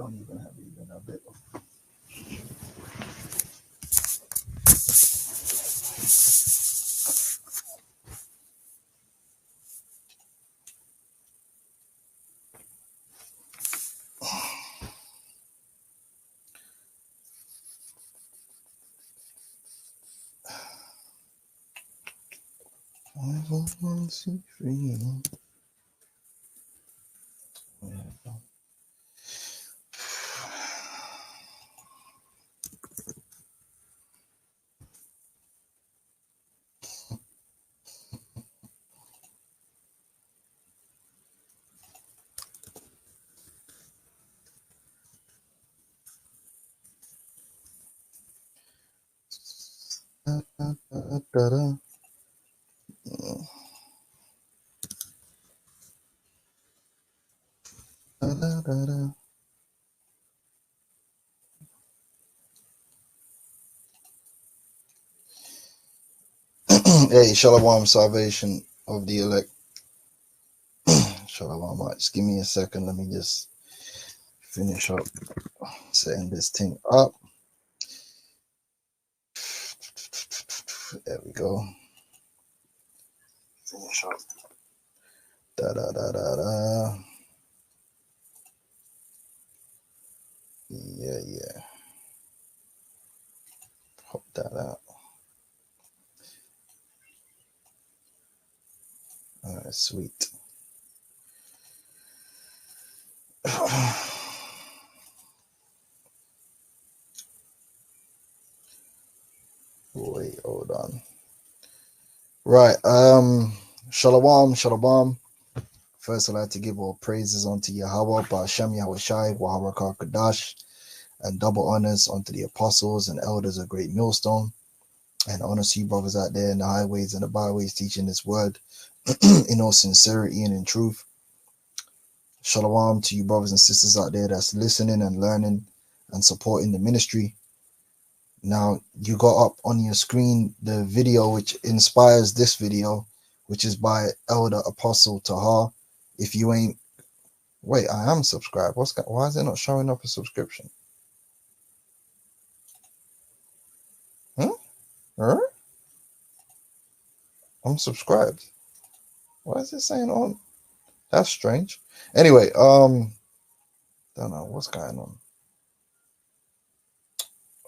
don't even have even a bit of. Hey, Shalom, salvation of the elect. Shalom, just give me a second. Let me just finish up setting this thing up. There we go. Finish up. Yeah. Pop that out. All right, sweet. Wait, hold on. Right, Shalom. First, I'd like to give all praises unto Yahweh, Ba'ashem Yahushai, Waharakar Kadash, and double honors unto the apostles and elders of Great Millstone, and honors to you brothers out there in the highways and the byways teaching this word in all sincerity and in truth. Shalom to you brothers and sisters out there that's listening and learning and supporting the ministry. Now, you got up on your screen the video which inspires this video, which is by Elder Apostle Tahar. If you ain't, wait, I am subscribed. Why is it not showing up a subscription? Huh? I'm subscribed. Why is it saying on? That's strange. Anyway, don't know what's going on.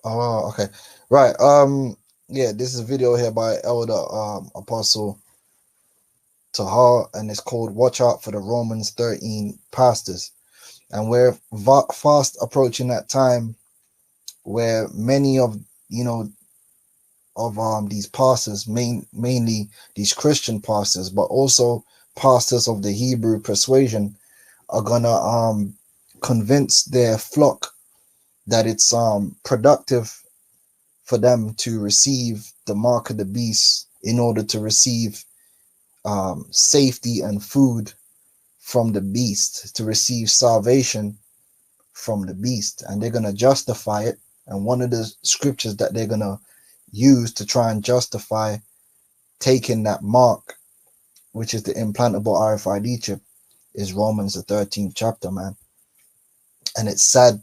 Oh, okay. Right. Yeah, this is a video here by Elder Apostle Tahar, and it's called Watch Out for the Romans 13 Pastors. And we're fast approaching that time where many of these pastors, mainly these Christian pastors, but also pastors of the Hebrew persuasion, are gonna convince their flock that it's productive for them to receive the mark of the beast in order to receive safety and food from the beast, to receive salvation from the beast. And they're going to justify it. And one of the scriptures that they're going to use to try and justify taking that mark, which is the implantable RFID chip, is Romans the 13th chapter, man. And it's sad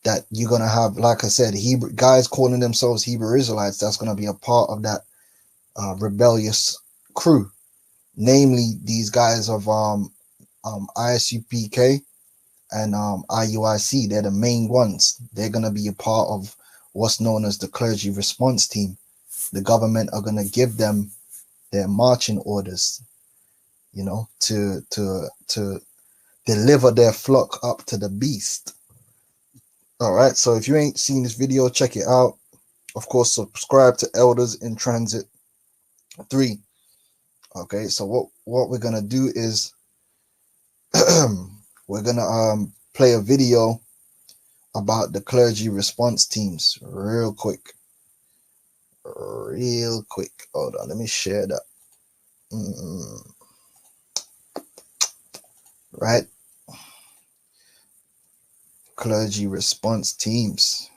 that you're going to have, like I said, Hebrew guys calling themselves Hebrew Israelites. That's going to be a part of that rebellious crew, namely these guys of ISUPK and IUIC. They're the main ones. They're going to be a part of what's known as the clergy response team. The government are going to give them their marching orders, to deliver their flock up to the beast. All right, so if you ain't seen this video, check it out. Of course, subscribe to Elders in Transit 3. Okay, so what we're gonna do is we're gonna play a video about the clergy response teams real quick. Hold on, let me share that. Right, clergy response teams.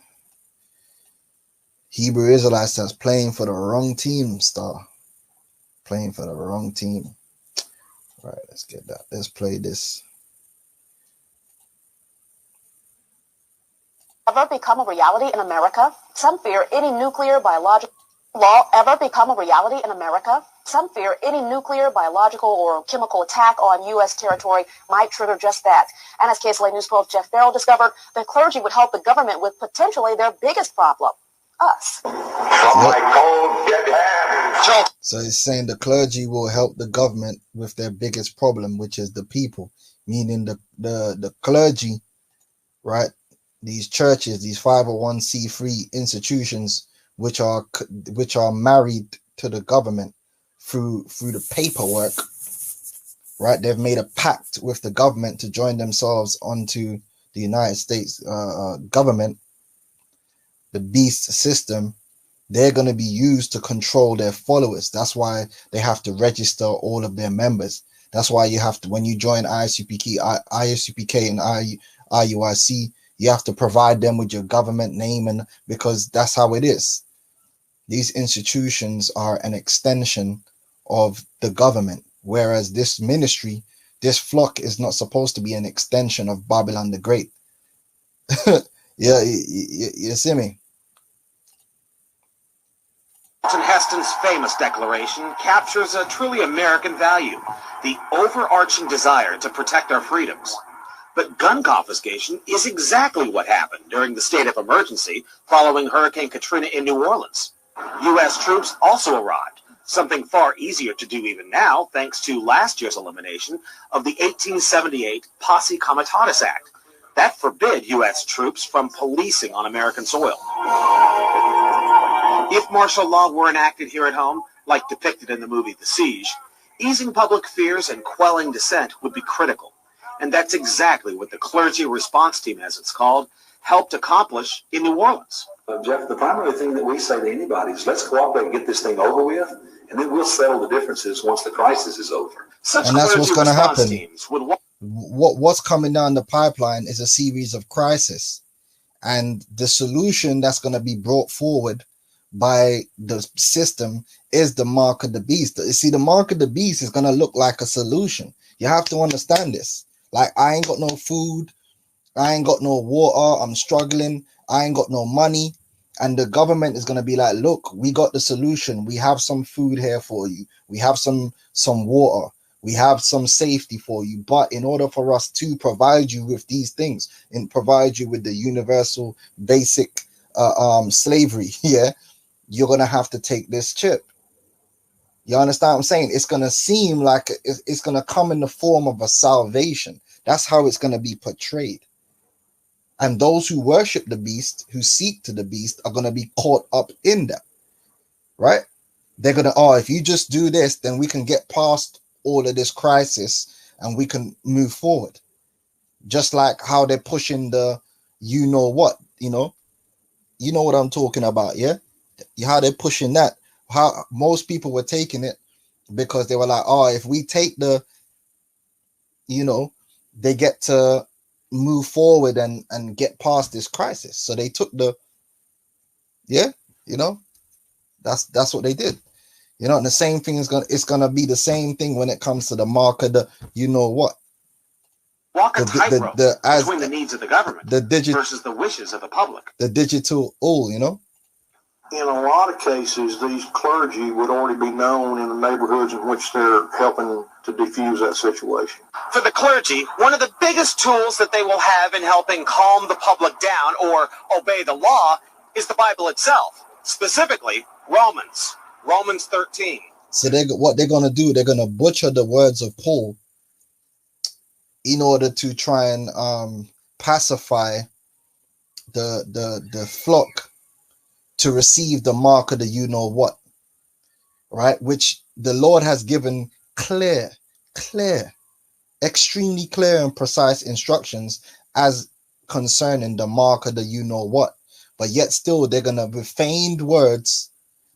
Hebrew Israelites that's playing for the wrong team, playing for the wrong team. All right, let's get that. Let's play this. ever become a reality in America? Some fear any nuclear, biological law ever become a reality in America? Some fear any nuclear, biological, or chemical attack on U.S. territory might trigger just that. And as KSLA News 12's Jeff Farrell discovered, the clergy would help the government with potentially their biggest problem, us. So he's saying the clergy will help the government with their biggest problem, which is the people, meaning the clergy, right? These churches, these 501c3 institutions, which are married to the government through the paperwork, right? They've made a pact with the government to join themselves onto the United States government, the beast system. They're going to be used to control their followers. That's why they have to register all of their members. That's why you have to, when you join ISUPK and IUIC, you have to provide them with your government name, and because that's how it is. These institutions are an extension of the government, whereas this ministry, this flock, is not supposed to be an extension of Babylon the Great. Yeah, you see me? Charlton Heston's famous declaration captures a truly American value, the overarching desire to protect our freedoms. But gun confiscation is exactly what happened during the state of emergency following Hurricane Katrina in New Orleans. U.S. troops also arrived, something far easier to do even now thanks to last year's elimination of the 1878 Posse Comitatus Act. That forbid U.S. troops from policing on American soil. If martial law were enacted here at home, like depicted in the movie The Siege, easing public fears and quelling dissent would be critical. And that's exactly what the clergy response team, as it's called, helped accomplish in New Orleans. Jeff, the primary thing that we say to anybody is let's cooperate and get this thing over with, and then we'll settle the differences once the crisis is over. Such and that's what's going to happen. What's coming down the pipeline is a series of crises. And the solution that's going to be brought forward by the system is the mark of the beast. You see, the mark of the beast is going to look like a solution. You have to understand this. Like, I ain't got no food, I ain't got no water, I'm struggling, I ain't got no money, and the government is going to be like, look, we got the solution. We have some food here for you, we have some water, we have some safety for you, but in order for us to provide you with these things and provide you with the universal basic slavery, yeah, you're going to have to take this chip. You understand what I'm saying? It's going to seem like it's going to come in the form of a salvation. That's how it's going to be portrayed. And those who worship the beast, who seek to the beast, are going to be caught up in that, right? They're going to, oh, if you just do this, then we can get past all of this crisis and we can move forward. Just like how they're pushing the, you know what what I'm talking about, yeah? How they're pushing that. How most people were taking it because they were like, oh, if we take the, they get to move forward and get past this crisis. So they took the, that's what they did. And the same thing it's gonna be the same thing when it comes to the mark of the, you know what? Walk a tightrope between the needs of the government versus the wishes of the public. The digital all, In a lot of cases, these clergy would already be known in the neighborhoods in which they're helping to defuse that situation. For the clergy, one of the biggest tools that they will have in helping calm the public down or obey the law is the Bible itself, specifically Romans 13. So what they're going to do, they're going to butcher the words of Paul in order to try and pacify the flock to receive the mark of the you-know-what, right? Which the Lord has given clear, extremely clear and precise instructions as concerning the mark of the you-know-what. But yet still, they're going to, with feigned words,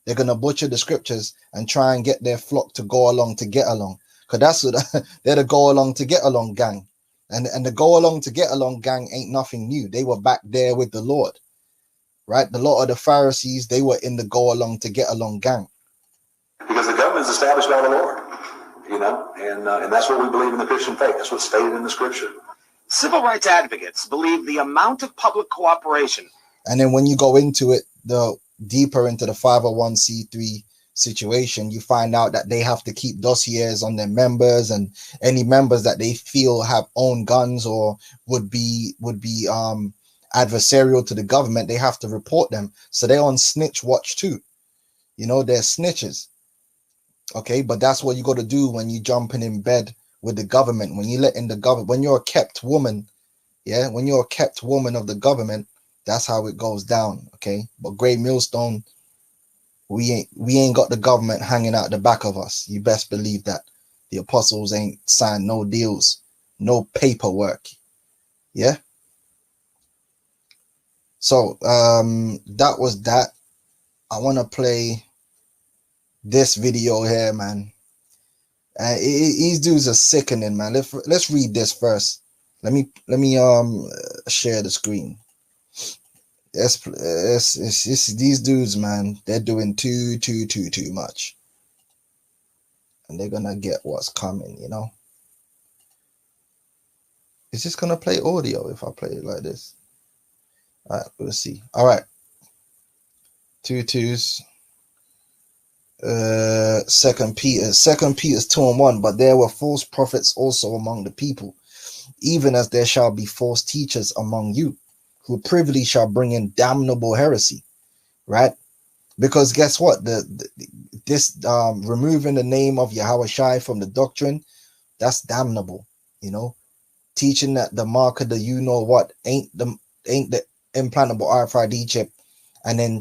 they're going to butcher the scriptures and try and get their flock to go along to get along. Because that's what they're the go along to get along gang. And the go along to get along gang ain't nothing new. They were back there with the Lord. Right, the lot of the Pharisees, they were in the go along to get along gang. Because the government is established by the Lord, and that's what we believe in the Christian faith. That's what's stated in the scripture. Civil rights advocates believe the amount of public cooperation. And then when you go into it, the deeper into the 501c3 situation, you find out that they have to keep dossiers on their members, and any members that they feel have owned guns or would be adversarial to the government, they have to report them. So they're on snitch watch too. You know, they're snitches. Okay, but that's what you got to do when you jumping in bed with the government, when you let in the government, when you're a kept woman. Yeah, when you're a kept woman of the government, that's how it goes down. Okay, but Great Millstone, we ain't got the government hanging out the back of us. You best believe that. The apostles ain't signed no deals, no paperwork. Yeah. So that was that. I want to play this video here, man. These dudes are sickening, man. Let's read this first. Let me share the screen. These dudes, man, they're doing too much, and they're gonna get what's coming, you know. Is this gonna play audio if I play it like this? All right, we'll see. All right, 2:2s. Second Peter 2:1. But there were false prophets also among the people, even as there shall be false teachers among you, who privily shall bring in damnable heresy. Right? Because guess what? This removing the name of Yahweh Shai from the doctrine, that's damnable. You know, teaching that the mark of the you know what ain't the implantable RFID chip, and then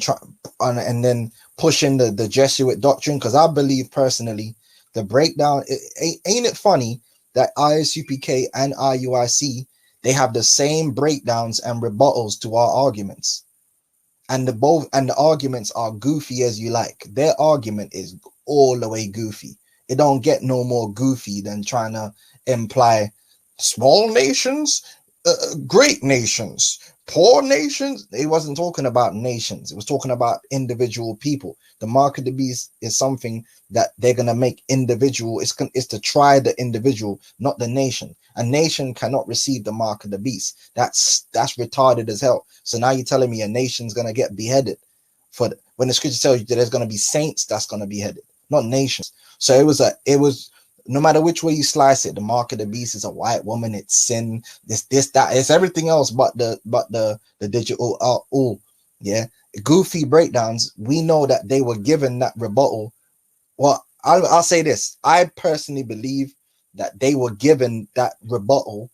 pushing the Jesuit doctrine. Because I believe personally, the breakdown, ain't it funny that ISUPK and IUIC, they have the same breakdowns and rebuttals to our arguments, and the arguments are goofy as you like. Their argument is all the way goofy. It don't get no more goofy than trying to imply small nations, great nations, poor nations. It wasn't talking about nations. It was talking about individual people. The mark of the beast is something that they're going to make individual. It's to try the individual, not the nation. A nation cannot receive the mark of the beast. That's retarded as hell. So now you're telling me a nation's going to get beheaded when the scripture tells you that there's going to be saints that's going to be beheaded, not nations. So it was no matter which way you slice it, the mark of the beast is a white woman, it's sin, this, that, it's everything else but the digital all. Yeah, goofy breakdowns. We know that they were given that rebuttal. Well, I'll say this. I personally believe that they were given that rebuttal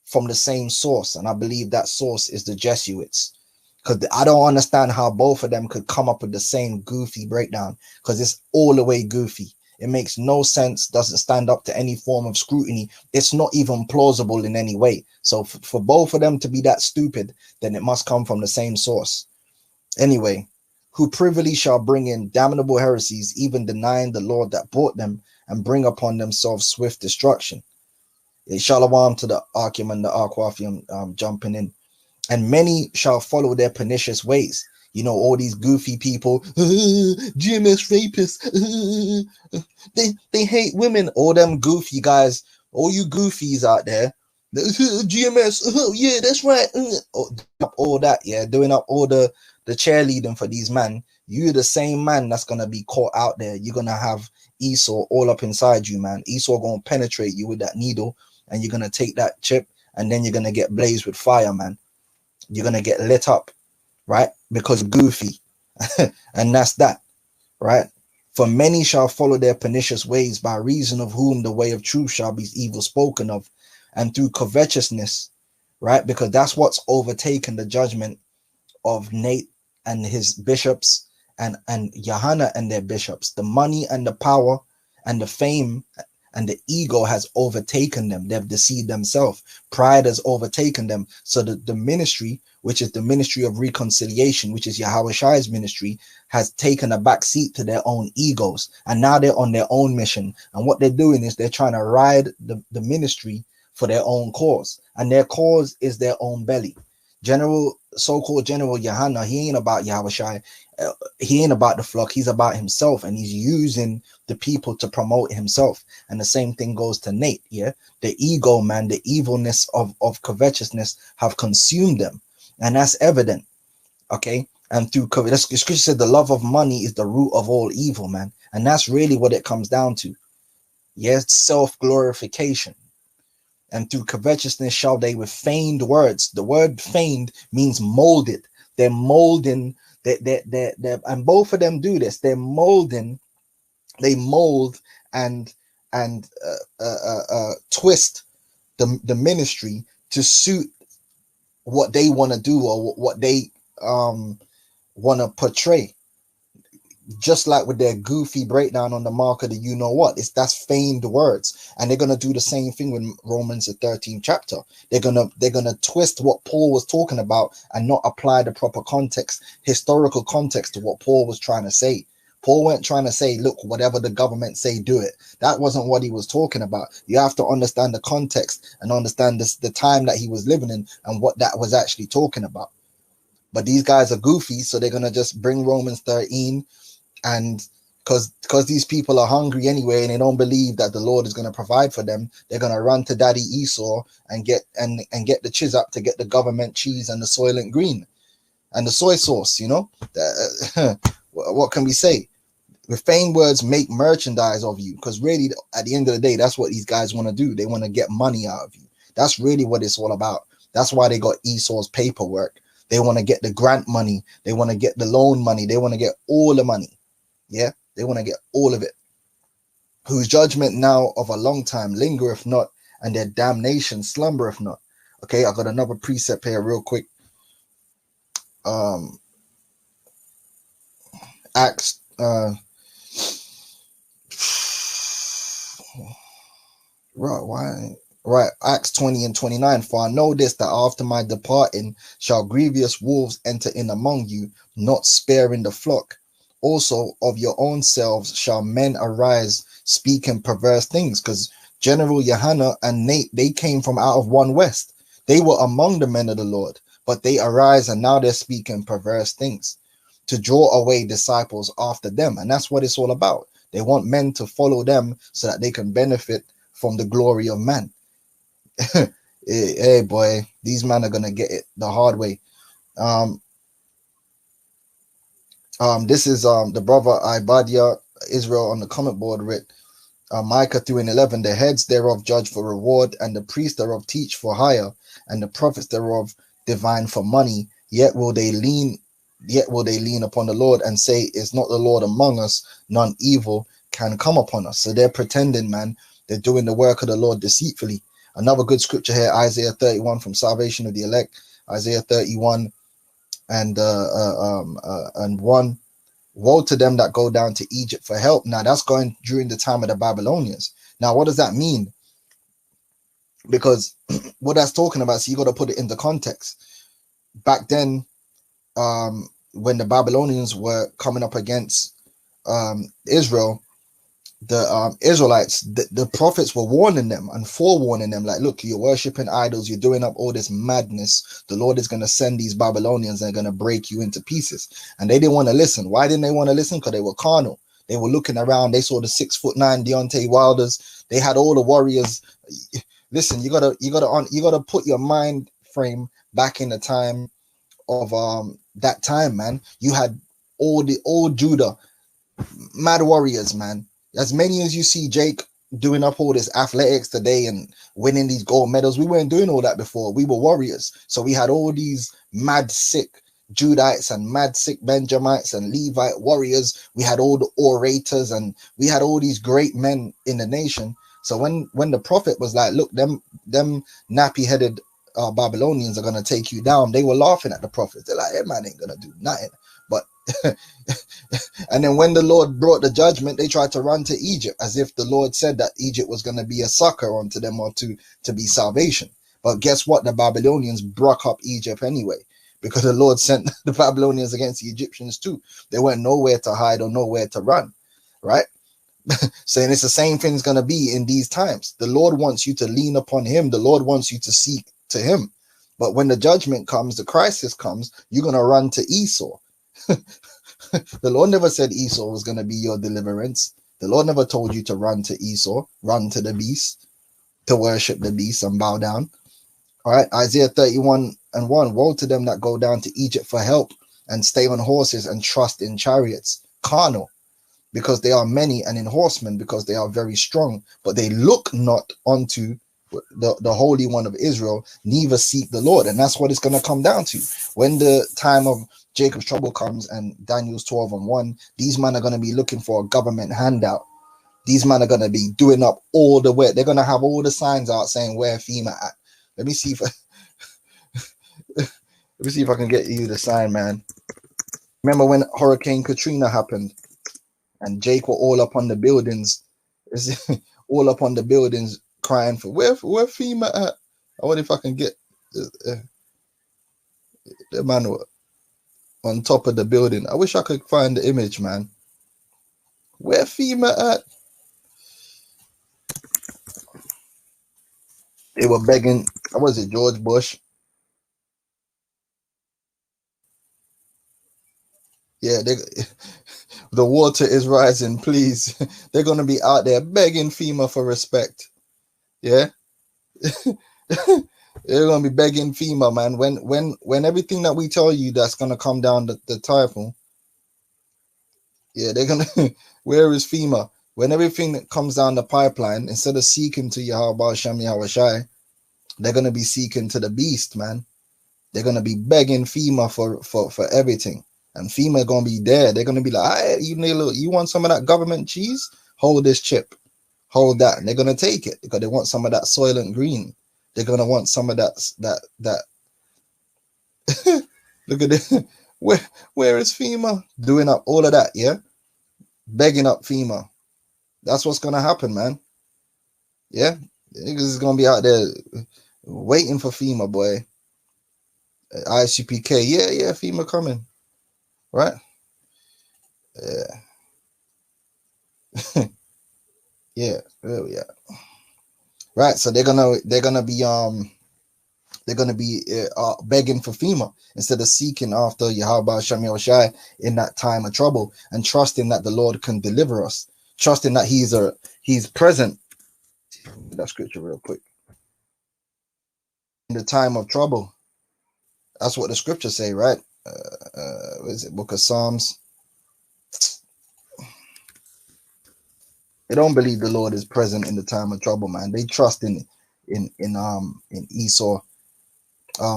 from the same source, and I believe that source is the Jesuits. Because I don't understand how both of them could come up with the same goofy breakdown, because it's all the way goofy. It makes no sense, doesn't stand up to any form of scrutiny. It's not even plausible in any way. So for both of them to be that stupid, then it must come from the same source. Anyway, who privily shall bring in damnable heresies, even denying the Lord that bought them, and bring upon themselves swift destruction. Shalom to the Archim and the Arquafium jumping in. And many shall follow their pernicious ways. You know, all these goofy people, GMS rapists, they hate women. All them goofy guys, all you goofies out there, GMS, yeah, that's right. All that, yeah, doing up all the cheerleading for these men. You're the same man that's going to be caught out there. You're going to have Esau all up inside you, man. Esau going to penetrate you with that needle, and you're going to take that chip, and then you're going to get blazed with fire, man. You're going to get lit up. Right? Because goofy. And that's that. Right? For many shall follow their pernicious ways, by reason of whom the way of truth shall be evil spoken of, and through covetousness. Right? Because that's what's overtaken the judgment of Nate and his bishops, and Johanna and their bishops. The money and the power and the fame and the ego has overtaken them. They've deceived themselves. Pride has overtaken them. So the ministry, which is the ministry of reconciliation, which is Yahweh Shai's ministry, has taken a back seat to their own egos. And now they're on their own mission. And what they're doing is they're trying to ride the ministry for their own cause. And their cause is their own belly. So-called General Yohanan, he ain't about Yahushai. He ain't about the flock. He's about himself, and he's using the people to promote himself. And the same thing goes to Nate. Yeah, the ego, man, the evilness of covetousness have consumed them, and that's evident. Okay, and through the scripture said the love of money is the root of all evil, man, and that's really what it comes down to. Yes, self-glorification. And through covetousness shall they with feigned words. The word feigned means molded. They're molding, and both of them do this. They're molding, they mold and twist the ministry to suit what they want to do, or what they want to portray. Just like with their goofy breakdown on the mark of the you know what, that's feigned words, and they're gonna do the same thing with Romans the 13th chapter. They're gonna twist what Paul was talking about and not apply the proper context, historical context, to what Paul was trying to say. Paul weren't trying to say, look, whatever the government say, do it. That wasn't what he was talking about. You have to understand the context and understand the time that he was living in and what that was actually talking about. But these guys are goofy, so they're gonna just bring Romans 13. And because these people are hungry anyway, and they don't believe that the Lord is going to provide for them, they're going to run to Daddy Esau and get the chiz up to get the government cheese and the Soylent Green and the soy sauce. You know, what can we say? With feigned words, make merchandise of you, because really, at the end of the day, that's what these guys want to do. They want to get money out of you. That's really what it's all about. That's why they got Esau's paperwork. They want to get the grant money. They want to get the loan money. They want to get all the money. Yeah, they want to get all of it. Whose judgment now of a long time lingereth not, and their damnation slumbereth not. Okay, I got another precept here real quick. Acts Acts 20 and 29. For I know this, that after my departing shall grievous wolves enter in among you, not sparing the flock. Also of your own selves shall men arise, speaking perverse things. Because General Yohanan and Nate, they came from out of one west. They were among the men of the Lord, but they arise and now they're speaking perverse things to draw away disciples after them. And that's what it's all about. They want men to follow them so that they can benefit from the glory of man. Hey boy, these men are gonna get it the hard way. This is the brother Ibadia Israel on the comment board writ Micah 3:11. The heads thereof judge for reward, and the priests thereof teach for hire, and the prophets thereof divine for money. Yet will they lean upon the Lord and say, is not the Lord among us? None evil can come upon us. So they're pretending, man. They're doing the work of the Lord deceitfully. Another good scripture here, Isaiah 31 from salvation of the elect. Isaiah 31 and 1. Woe to them that go down to Egypt for help. Now that's going during the time of the Babylonians. Now what does that mean? Because what that's talking about, so you got to put it into context. Back then, when the Babylonians were coming up against Israel, the Israelites, the prophets were warning them and forewarning them, like, look, you're worshiping idols, you're doing up all this madness. The Lord is going to send these Babylonians and going to break you into pieces. And they didn't want to listen. Why didn't they want to listen? Because they were carnal. They were looking around. They saw the 6'9" Deontay Wilders. They had all the warriors. Listen, you gotta put your mind frame back in the time of that time, man. You had all the old Judah, mad warriors, man. As many as you see Jake doing up all this athletics today and winning these gold medals, we weren't doing all that before. We were warriors. So we had all these mad sick Judites and mad sick Benjamites and Levite warriors. We had all the orators and we had all these great men in the nation. So when the prophet was like, look, them nappy-headed Babylonians are going to take you down, they were laughing at the prophets. They're like, hey, man ain't going to do nothing. But and then when the Lord brought the judgment, they tried to run to Egypt as if the Lord said that Egypt was going to be a succor unto them or to be salvation. But guess what? The Babylonians broke up Egypt anyway, because the Lord sent the Babylonians against the Egyptians too. They weren't nowhere to hide or nowhere to run, right? Saying it's the same thing's going to be in these times. The Lord wants you to lean upon him. The Lord wants you to seek to him. But when the judgment comes, the crisis comes, you're going to run to Esau. The Lord never said Esau was going to be your deliverance. The Lord never told you to run to Esau, run to the beast, to worship the beast and bow down. All right, Isaiah 31:1, woe to them that go down to Egypt for help and stay on horses and trust in chariots, carnal, because they are many, and in horsemen, because they are very strong, but they look not unto the Holy One of Israel, neither seek the Lord. And that's what it's going to come down to. When the time of Jacob's trouble comes, and Daniel's 12:1, these men are going to be looking for a government handout. These men are going to be doing up all the way. They're going to have all the signs out saying where FEMA at. Let me see if let me see if I can get you the sign, man. Remember when Hurricane Katrina happened and Jake were all up on the buildings, all up on the buildings crying for where FEMA at? I wonder if I can get the man on top of the building. I wish I could find the image, man. Where FEMA at? They were begging. What was it, George Bush? Yeah, the water is rising, please. They're going to be out there begging FEMA for respect. Yeah. They're going to be begging FEMA, man. When everything that we tell you that's going to come down the typhoon. Yeah, they're going to, where is FEMA? When everything that comes down the pipeline, instead of seeking to Yahweh Shem Yahweh Shai, they're going to be seeking to the beast, man. They're going to be begging FEMA for everything. And FEMA going to be there. They're going to be like, hey, you want some of that government cheese? Hold this chip. Hold that. And they're going to take it because they want some of that Soylent Green. They're going to want some of that. Look at this. Where is FEMA? Doing up all of that, yeah? Begging up FEMA. That's what's going to happen, man. Yeah? Niggas is going to be out there waiting for FEMA, boy. ICPK. Yeah, FEMA coming. Right? Yeah. Yeah, where we at? Right, so they're gonna be begging for FEMA instead of seeking after Yahweh Shem Yahweh Shai in that time of trouble and trusting that the Lord can deliver us, trusting that He's present. That scripture real quick. In the time of trouble, that's what the scriptures say, right? What is it? Book of Psalms. They don't believe the Lord is present in the time of trouble, man. They trust in Esau.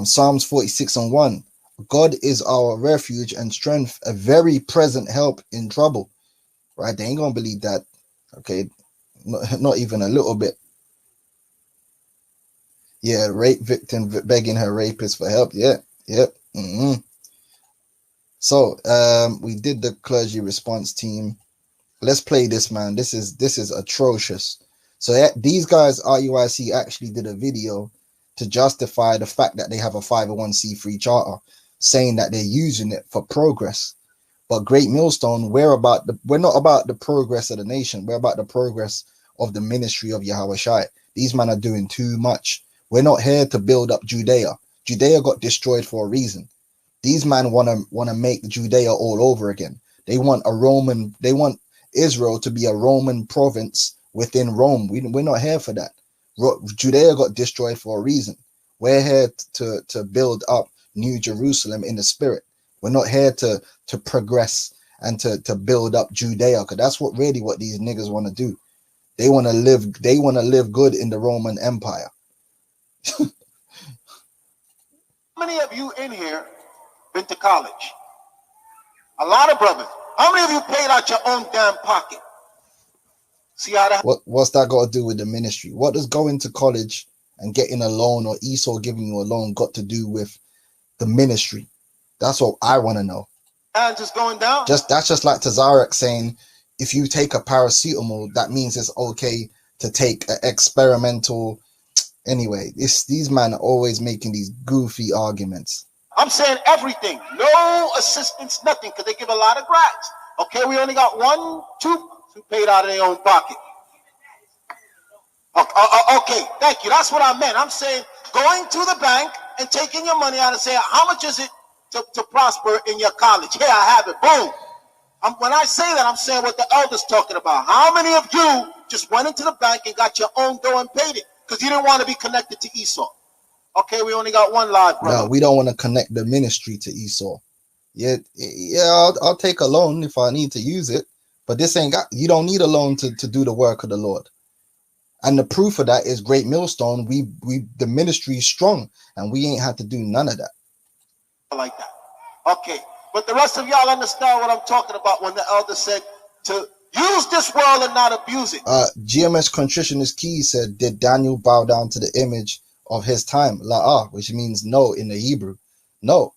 Psalms 46:1. God is our refuge and strength, a very present help in trouble. Right? They ain't gonna believe that. Okay, not even a little bit. Yeah, rape victim begging her rapist for help. Yeah, yep. So we did the clergy response team. Let's play this, man. This is atrocious. So these guys, RUIC, actually did a video to justify the fact that they have a 501c3 charter, saying that they're using it for progress. But Great Millstone, we're not about the progress of the nation. We're about the progress of the ministry of Yahweh Shai. These men are doing too much. We're not here to build up Judea. Judea got destroyed for a reason. These men want to make Judea all over again. They want Israel to be a Roman province within Rome. We're not here for that. Judea got destroyed for a reason. We're here to build up New Jerusalem in the spirit. We're not here to progress and to build up Judea, because that's what these niggas want to do. They want to live good in the Roman Empire. How many of you in here been to college? A lot of brothers. How many of you paid out your own damn pocket? See how that? What's that got to do with the ministry? What does going to college and getting a loan or Esau giving you a loan got to do with the ministry? That's what I want to know. And just going down. That's just like Tazarek saying, if you take a paracetamol, that means it's okay to take an experimental. Anyway, these men are always making these goofy arguments. I'm saying everything. No assistance, nothing, because they give a lot of grads. Okay, we only got 1, 2 who paid out of their own pocket. Okay, thank you. That's what I meant. I'm saying going to the bank and taking your money out and saying, how much is it to prosper in your college? Here, I have it. Boom. When I say that, I'm saying what the elder's talking about. How many of you just went into the bank and got your own dough and paid it because you didn't want to be connected to Esau? Okay, we only got one live, brother. No, we don't want to connect the ministry to Esau. Yeah, I'll take a loan if I need to use it, but this ain't got. You don't need a loan to do the work of the Lord. And the proof of that is Great Millstone. The ministry is strong, and we ain't had to do none of that. Like that. Okay, but the rest of y'all understand what I'm talking about when the elder said to use this world and not abuse it. GMS Contritionist Key said, did Daniel bow down to the image of his time? La'ah, which means no in the Hebrew. No.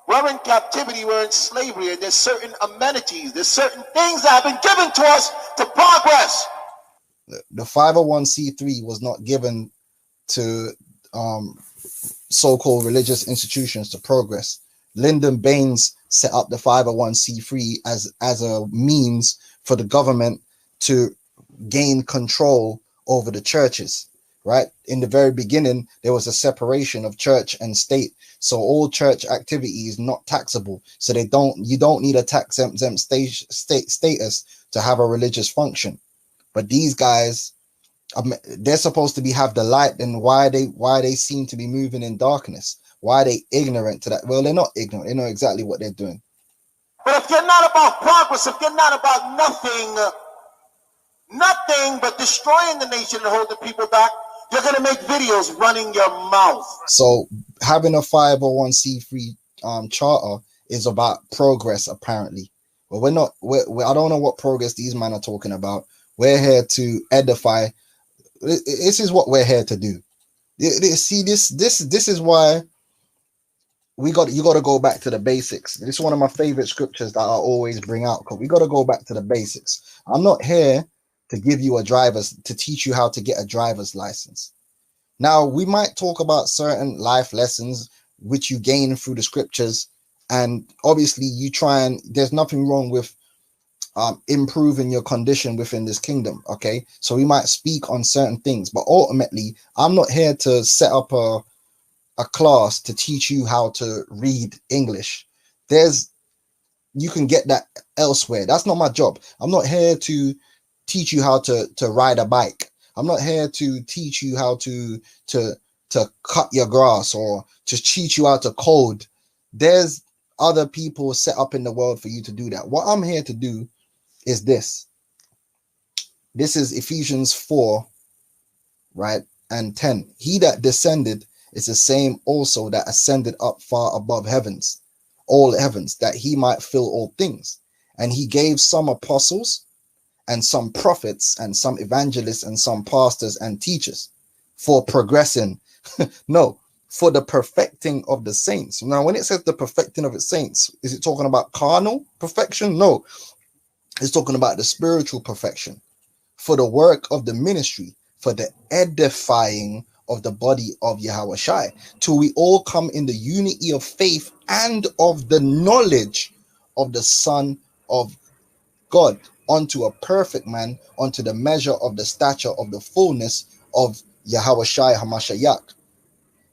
We're in captivity, we're in slavery, and there's certain amenities, there's certain things that have been given to us to progress. The 501c3 was not given to so-called religious institutions to progress. Lyndon Baines set up the 501c3 as a means for the government to gain control over the churches, right? In the very beginning, there was a separation of church and state. So all church activity is not taxable. So you don't need a tax exempt status to have a religious function. But these guys, they're supposed to have the light. Then why they seem to be moving in darkness? Why are they ignorant to that? Well, they're not ignorant. They know exactly what they're doing. But if you're not about progress, if you're not about nothing but destroying the nation and holding people back, you're going to make videos running your mouth. So having a 501c3 charter is about progress, apparently. But we're not. I don't know what progress these men are talking about. We're here to edify. This is what we're here to do. See, this is why you got to go back to the basics. This is one of my favorite scriptures that I always bring out, because we got to go back to the basics. I'm not here to give you to teach you how to get a driver's license. Now, we might talk about certain life lessons which you gain through the scriptures, and obviously there's nothing wrong with improving your condition within this kingdom. Okay, so we might speak on certain things, but ultimately I'm not here to set up a class to teach you how to read English. You can get that elsewhere. That's not my job. I'm not here to teach you how to ride a bike. I'm not here to teach you how to cut your grass or to teach you how to code. There's other people set up in the world for you to do that. What I'm here to do is this. This is Ephesians 4, right, and 10. He that descended is the same also that ascended up far above heavens, all heavens, that he might fill all things. And he gave some apostles, and some prophets, and some evangelists, and some pastors and teachers for progressing. No, for the perfecting of the saints. Now, when it says the perfecting of the saints, is it talking about carnal perfection? No, it's talking about the spiritual perfection, for the work of the ministry, for the edifying of the body of Yahushua, till we all come in the unity of faith and of the knowledge of the Son of God, unto a perfect man, unto the measure of the stature of the fullness of Yahushua Hamashiach,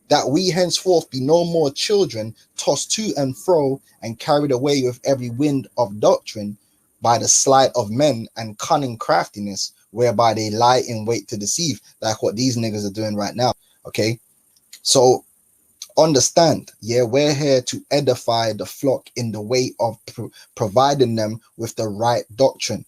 that we henceforth be no more children, tossed to and fro and carried away with every wind of doctrine, by the sleight of men and cunning craftiness, whereby they lie in wait to deceive, like what these niggas are doing right now. Okay, so understand, we're here to edify the flock in the way of providing them with the right doctrine,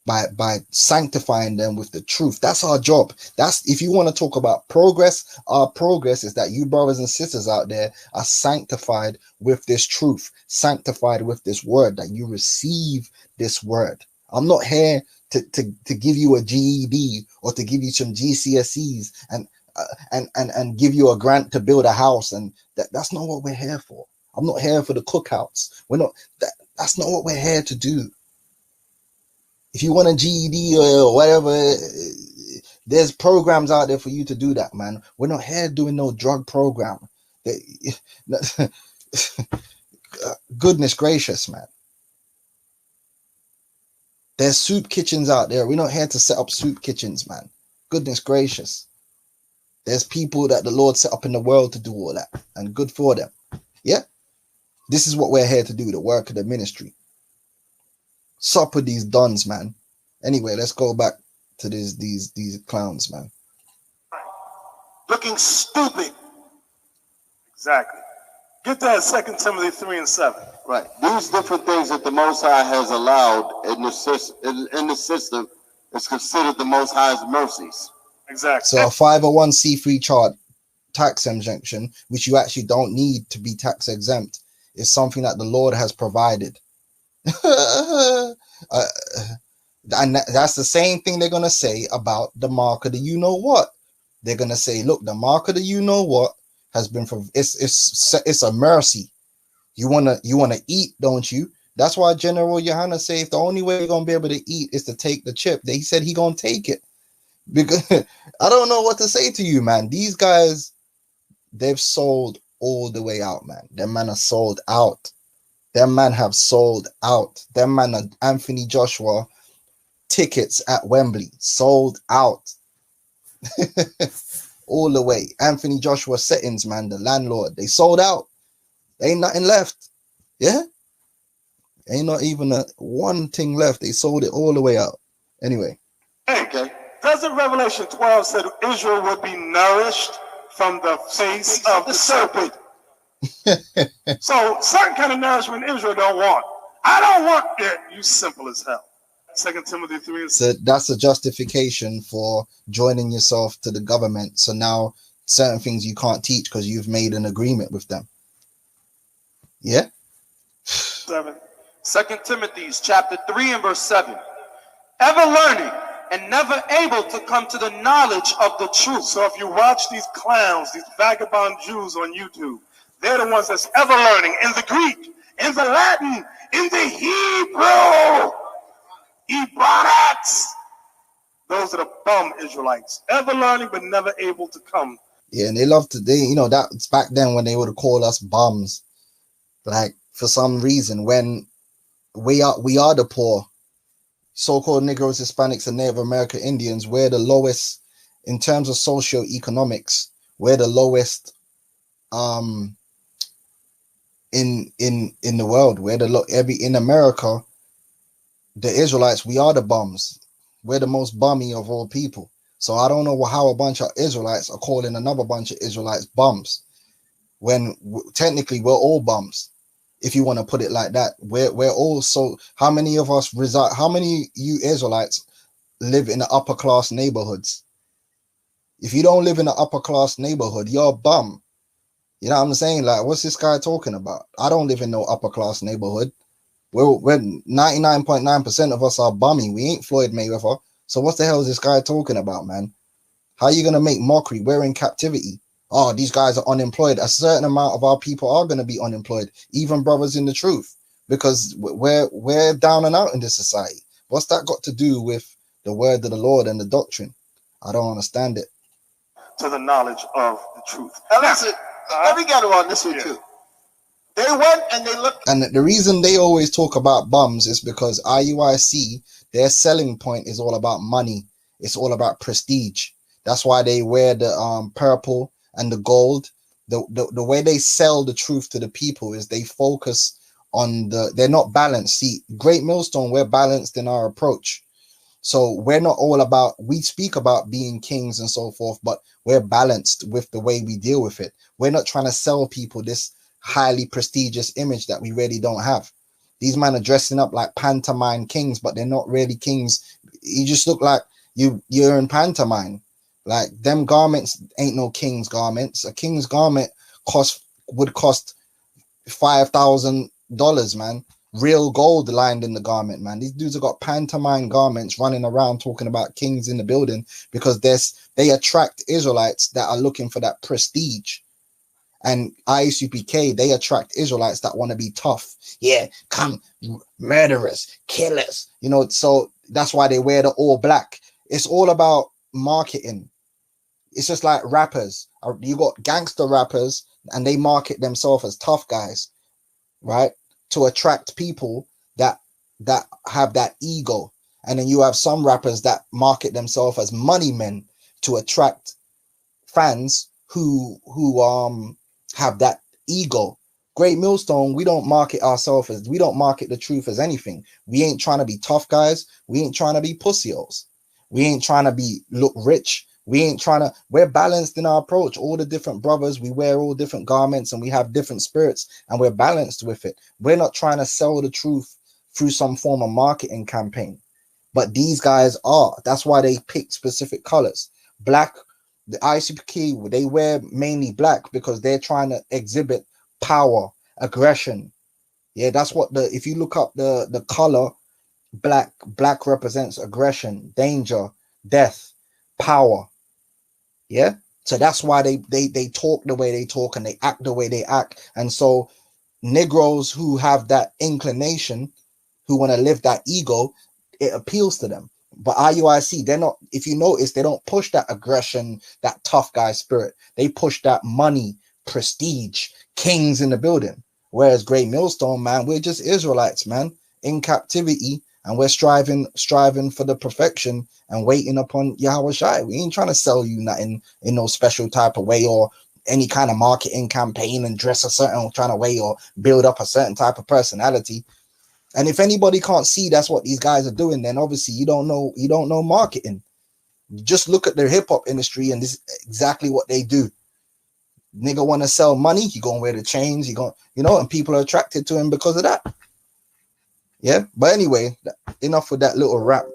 by sanctifying them with the truth. That's our job. That's, if you want to talk about progress, our progress is that you brothers and sisters out there are sanctified with this truth, sanctified with this word, that you receive this word. I'm not here to give you a GED or to give you some GCSEs and give you a grant to build a house, and that's not what we're here for. I'm not here for the cookouts. That's not what we're here to do. If you want a GED or whatever, there's programs out there for you to do that, man. We're not here doing no drug program. Goodness gracious, man. There's soup kitchens out there. We're not here to set up soup kitchens, man. Goodness gracious. There's people that the Lord set up in the world to do all that, and good for them. Yeah, this is what we're here to do, the work of the ministry. Sup with these dons, man. Anyway, let's go back to these clowns, man. Looking stupid. Exactly. Get that 2 Timothy 3 and 7. Right. These different things that the Most High has allowed in the system is considered the Most High's mercies. Exactly. So a 501c3 chart tax exemption, which you actually don't need to be tax exempt, is something that the Lord has provided. And that's the same thing they're going to say about the mark of the you-know-what. They're going to say, look, the mark of the you-know-what has been for it's a mercy. You want to eat, don't you? That's why General Yohana says the only way you're going to be able to eat is to take the chip. He said he going to take it. Because I don't know what to say to you, man. These guys, they've sold all the way out, man. Them man are sold out. Them man have sold out. Them man are Anthony Joshua tickets at Wembley sold out. All the way. Anthony Joshua settings, man, the landlord, they sold out. Ain't nothing left. Yeah, ain't not even one thing left. They sold it all the way out. Anyway, okay. Doesn't Revelation 12 said Israel would be nourished from the face of the serpent? So certain kind of nourishment Israel don't want. I don't want it. You simple as hell. 2 Timothy 3 and 6. So that's a justification for joining yourself to the government. So now certain things you can't teach because you've made an agreement with them. Yeah. 7. 2 Timothy chapter 3 and verse 7. Ever learning and never able to come to the knowledge of the truth. So if you watch these clowns, these vagabond Jews on YouTube, they're the ones that's ever learning in the Greek, in the Latin, in the Hebrew. Ebonics. Those are the bum Israelites, ever learning but never able to come. Yeah, and they love to, you know, that's back then when they would call us bums. Like, for some reason, when we are the poor, so-called Negroes, Hispanics, and Native American Indians, we're the lowest in terms of socio-economics. We're the lowest in the world. We're in America, the Israelites, we are the bums. We're the most bummy of all people. So I don't know how a bunch of Israelites are calling another bunch of Israelites bums, when technically we're all bums. If you want to put it like that, we're all so. How many of us reside? How many you Israelites live in the upper class neighborhoods? If you don't live in the upper class neighborhood, you're a bum. You know what I'm saying? Like, what's this guy talking about? I don't live in no upper class neighborhood. We're 99.9% of us are bummy. We ain't Floyd Mayweather. So what the hell is this guy talking about, man? How are you gonna make mockery? We're in captivity. Oh, these guys are unemployed. A certain amount of our people are going to be unemployed, even brothers in the truth, because we're down and out in this society. What's that got to do with the word of the Lord and the doctrine? I don't understand it. To the knowledge of the truth. Now listen, let me get on this one too. They went and they looked. And the reason they always talk about bums is because IUIC, their selling point is all about money. It's all about prestige. That's why they wear the purple and the gold. The way they sell the truth to the people is they focus on they're not balanced. See, Great Millstone, we're balanced in our approach. So we're not all about, we speak about being kings and so forth, but we're balanced with the way we deal with it. We're not trying to sell people this highly prestigious image that we really don't have. These men are dressing up like pantomime kings, but they're not really kings. You just look like you're in pantomime. Like, them garments ain't no king's garments. A king's garment would cost $5,000, man. Real gold lined in the garment, man. These dudes have got pantomime garments running around talking about kings in the building because they attract Israelites that are looking for that prestige. And ISUPK, they attract Israelites that want to be tough. Yeah, come, murderers, killers. You know, so that's why they wear the all black. It's all about marketing. It's just like rappers. You got gangster rappers and they market themselves as tough guys, right? To attract people that have that ego. And then you have some rappers that market themselves as money men to attract fans who have that ego. Great Millstone, we don't market ourselves as, we don't market the truth as anything. We ain't trying to be tough guys. We ain't trying to be pussios. We ain't trying to be look rich. We ain't trying to, we're balanced in our approach. All the different brothers, we wear all different garments and we have different spirits and we're balanced with it. We're not trying to sell the truth through some form of marketing campaign. But these guys are. That's why they pick specific colors. Black, the ICP, they wear mainly black because they're trying to exhibit power, aggression. Yeah, that's what if you look up the color, black represents aggression, danger, death, power. Yeah, so that's why they talk the way they talk and they act the way they act. And so Negroes who have that inclination, who want to live that ego, it appeals to them. But IUIC, they're not, if you notice, they don't push that aggression, that tough guy spirit. They push that money, prestige, kings in the building. Whereas Great Millstone, man, we're just Israelites, man, in captivity, and we're striving for the perfection and waiting upon Yahweh Shai. We ain't trying to sell you nothing in no special type of way or any kind of marketing campaign and dress a certain kind of way or build up a certain type of personality. And if anybody can't see that's what these guys are doing, then obviously you don't know marketing. Just look at the hip hop industry and this is exactly what they do. Nigga want to sell money, he gonna wear the chains, he gonna, and people are attracted to him because of that. Yeah, but anyway, enough with that little rant.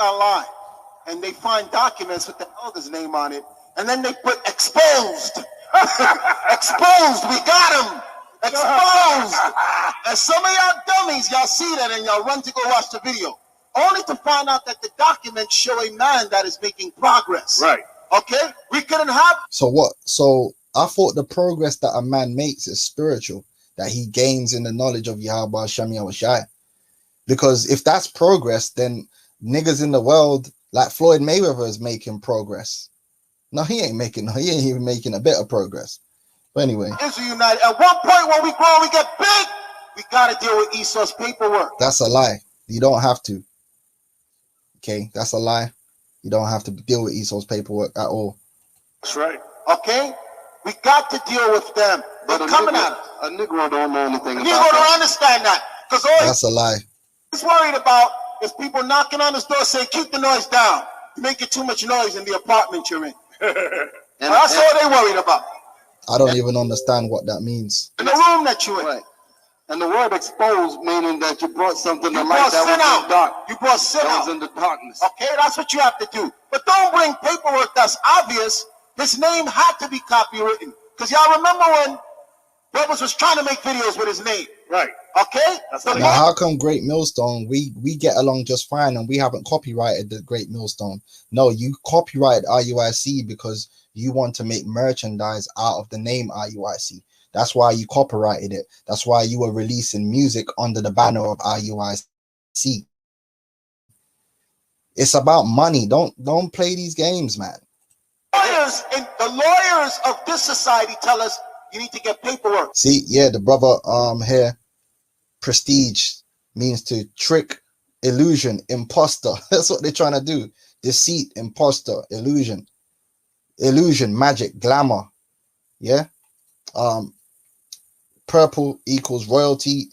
Online, and they find documents with the elder's name on it, and then they put exposed. Exposed, we got him. Exposed. And some of y'all dummies, y'all see that and y'all run to go watch the video, only to find out that the documents show a man that is making progress. Right. Okay, we couldn't have. So what? So I thought the progress that a man makes is spiritual, that he gains in the knowledge of Yahweh Hashem Yahweh Shai. Because if that's progress, then niggas in the world like Floyd Mayweather is making progress. No, he ain't even making a bit of progress. But anyway, Israel United. At one point when we grow, we get big, we gotta deal with Esau's paperwork. That's a lie. You don't have to. Okay, that's a lie. You don't have to deal with Esau's paperwork at all. That's right. Okay? We got to deal with them. They're coming at us. A Negro don't know anything about Negro don't that. understand that. Because all That's a lie. he's worried about is people knocking on his door saying, keep the noise down. You're making too much noise in the apartment you're in. That's all they're worried about. I don't even understand what that means. In the room that you're in. Right. And the word exposed meaning that you brought something to You light brought that sin was out. in dark. You brought sin That out. was in the darkness. Okay, that's what you have to do. But don't bring paperwork that's obvious. His name had to be copywritten. Because y'all remember when brothers was trying to make videos with his name. Right. Okay? So Now, how come Great Millstone, we get along just fine and we haven't copyrighted the Great Millstone? No, you copyrighted IUIC because you want to make merchandise out of the name IUIC. That's why you copyrighted it. That's why you were releasing music under the banner of IUIC. It's about money. Don't play these games, man. lawyers and the lawyers of this society tell us you need to get paperwork. See, yeah, the brother here, prestige means to trick, illusion, imposter. That's what they're trying to do. Deceit, imposter, illusion, magic, glamour. Yeah. Purple equals royalty,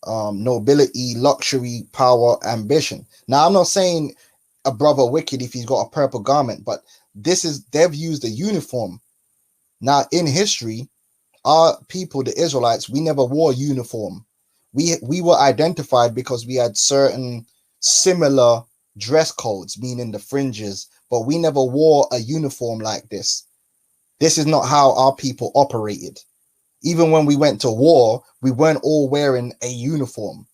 nobility, luxury, power, ambition. Now, I'm not saying a brother wicked if he's got a purple garment, but they've used a uniform. Now, in history, our people, the Israelites, we never wore uniform. We were identified because we had certain similar dress codes, meaning the fringes, but we never wore a uniform like this. This is not how our people operated. Even when we went to war, we weren't all wearing a uniform.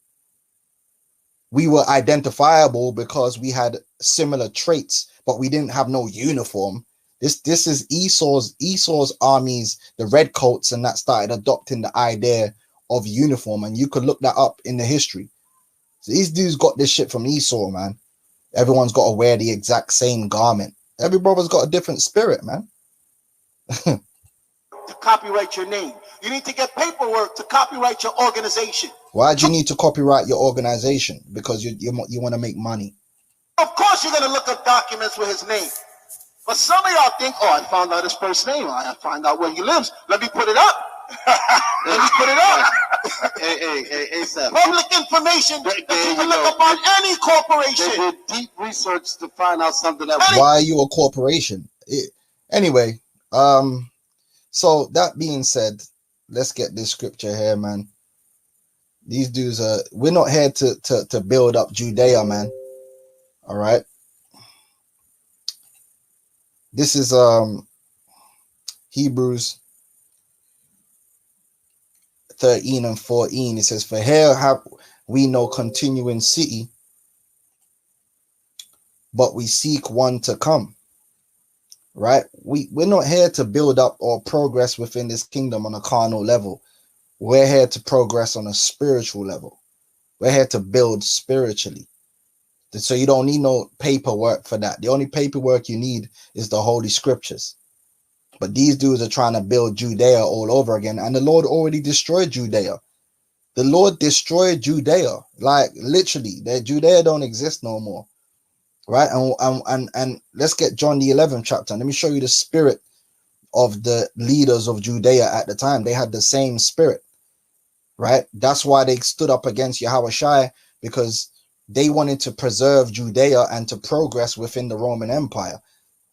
We were identifiable because we had similar traits, but we didn't have no uniform. This is Esau's armies, the redcoats, and that started adopting the idea of uniform. And you could look that up in the history. So these dudes got this shit from Esau, man. Everyone's got to wear the exact same garment. Every brother's got a different spirit, man. to copyright your name. You need to get paperwork to copyright your organization. Why do you need to copyright your organization? Because you want to make money. Of course, you're going to look up documents with his name. But some of y'all think, oh, I found out his first name. I find out where he lives. Let me put it up. Let me put it up. Hey, Seth. Public information that you can look up on any corporation. They did deep research to find out something that. Why are you a corporation? Anyway, so that being said, let's get this scripture here, man. These dudes we're not here to build up Judea, man. All right. This is Hebrews 13 and 14. It says, for here have we no continuing city, but we seek one to come. Right? We're not here to build up or progress within this kingdom on a carnal level. We're here to progress on a spiritual level. We're here to build spiritually. So you don't need no paperwork for that. The only paperwork you need is the Holy Scriptures. But these dudes are trying to build Judea all over again. And the Lord already destroyed Judea. The Lord destroyed Judea. Like literally, that Judea don't exist no more. Right? And let's get John the 11th chapter. Let me show you the spirit of the leaders of Judea at the time. They had the same spirit. Right? That's why they stood up against Yahushua, because they wanted to preserve Judea and to progress within the Roman Empire.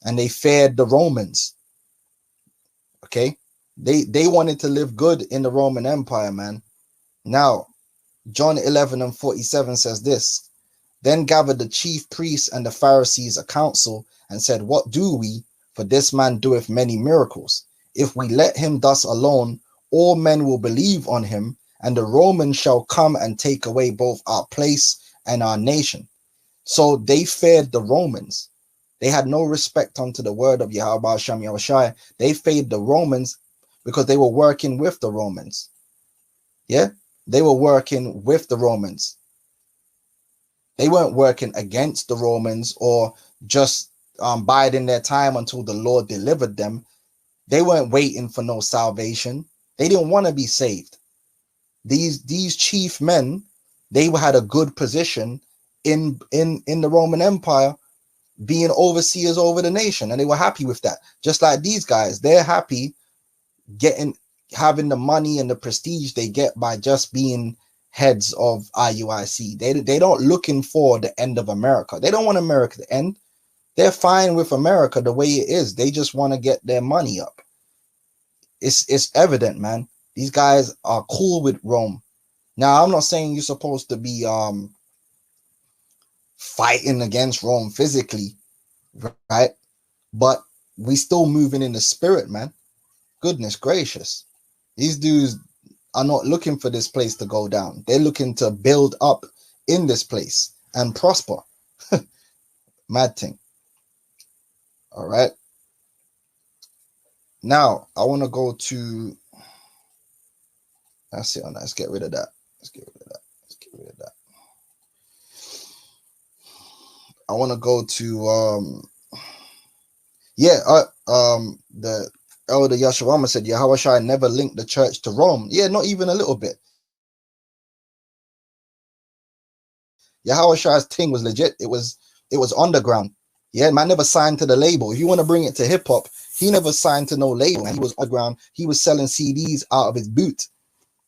And they feared the Romans. Okay? They wanted to live good in the Roman Empire, man. Now, John 11 and 47 says this. Then gathered the chief priests and the Pharisees a council and said, what do we? For this man doeth many miracles. If we let him thus alone, all men will believe on him, and the Romans shall come and take away both our place and our nation. So they feared the Romans. They had no respect unto the word of Yahweh Shem Yahushua. They feared the Romans because they were working with the Romans. Yeah, they were working with the Romans. They weren't working against the Romans or just biding their time until the Lord delivered them. They weren't waiting for no salvation. They didn't want to be saved. These chief men, they had a good position in the Roman Empire, being overseers over the nation, and they were happy with that. Just like these guys, they're happy having the money and the prestige they get by just being heads of IUIC. They don't looking for the end of America. They don't want America to end. They're fine with America the way it is. They just want to get their money up. It's evident, man. These guys are cool with Rome. Now, I'm not saying you're supposed to be fighting against Rome physically, right? But we still moving in the spirit, man. Goodness gracious. These dudes are not looking for this place to go down. They're looking to build up in this place and prosper. Mad thing. All right. Now, I want to go to... That's it on that. Let's get rid of that. Let's get rid of that. Let's get rid of that. I want to go to the elder Yashawama said Yahushua never linked the church to Rome. Yeah, not even a little bit. Yahushua's thing was legit. It was underground. Yeah, man never signed to the label. If you want to bring it to hip hop, he never signed to no label. And he was underground. He was selling CDs out of his boot.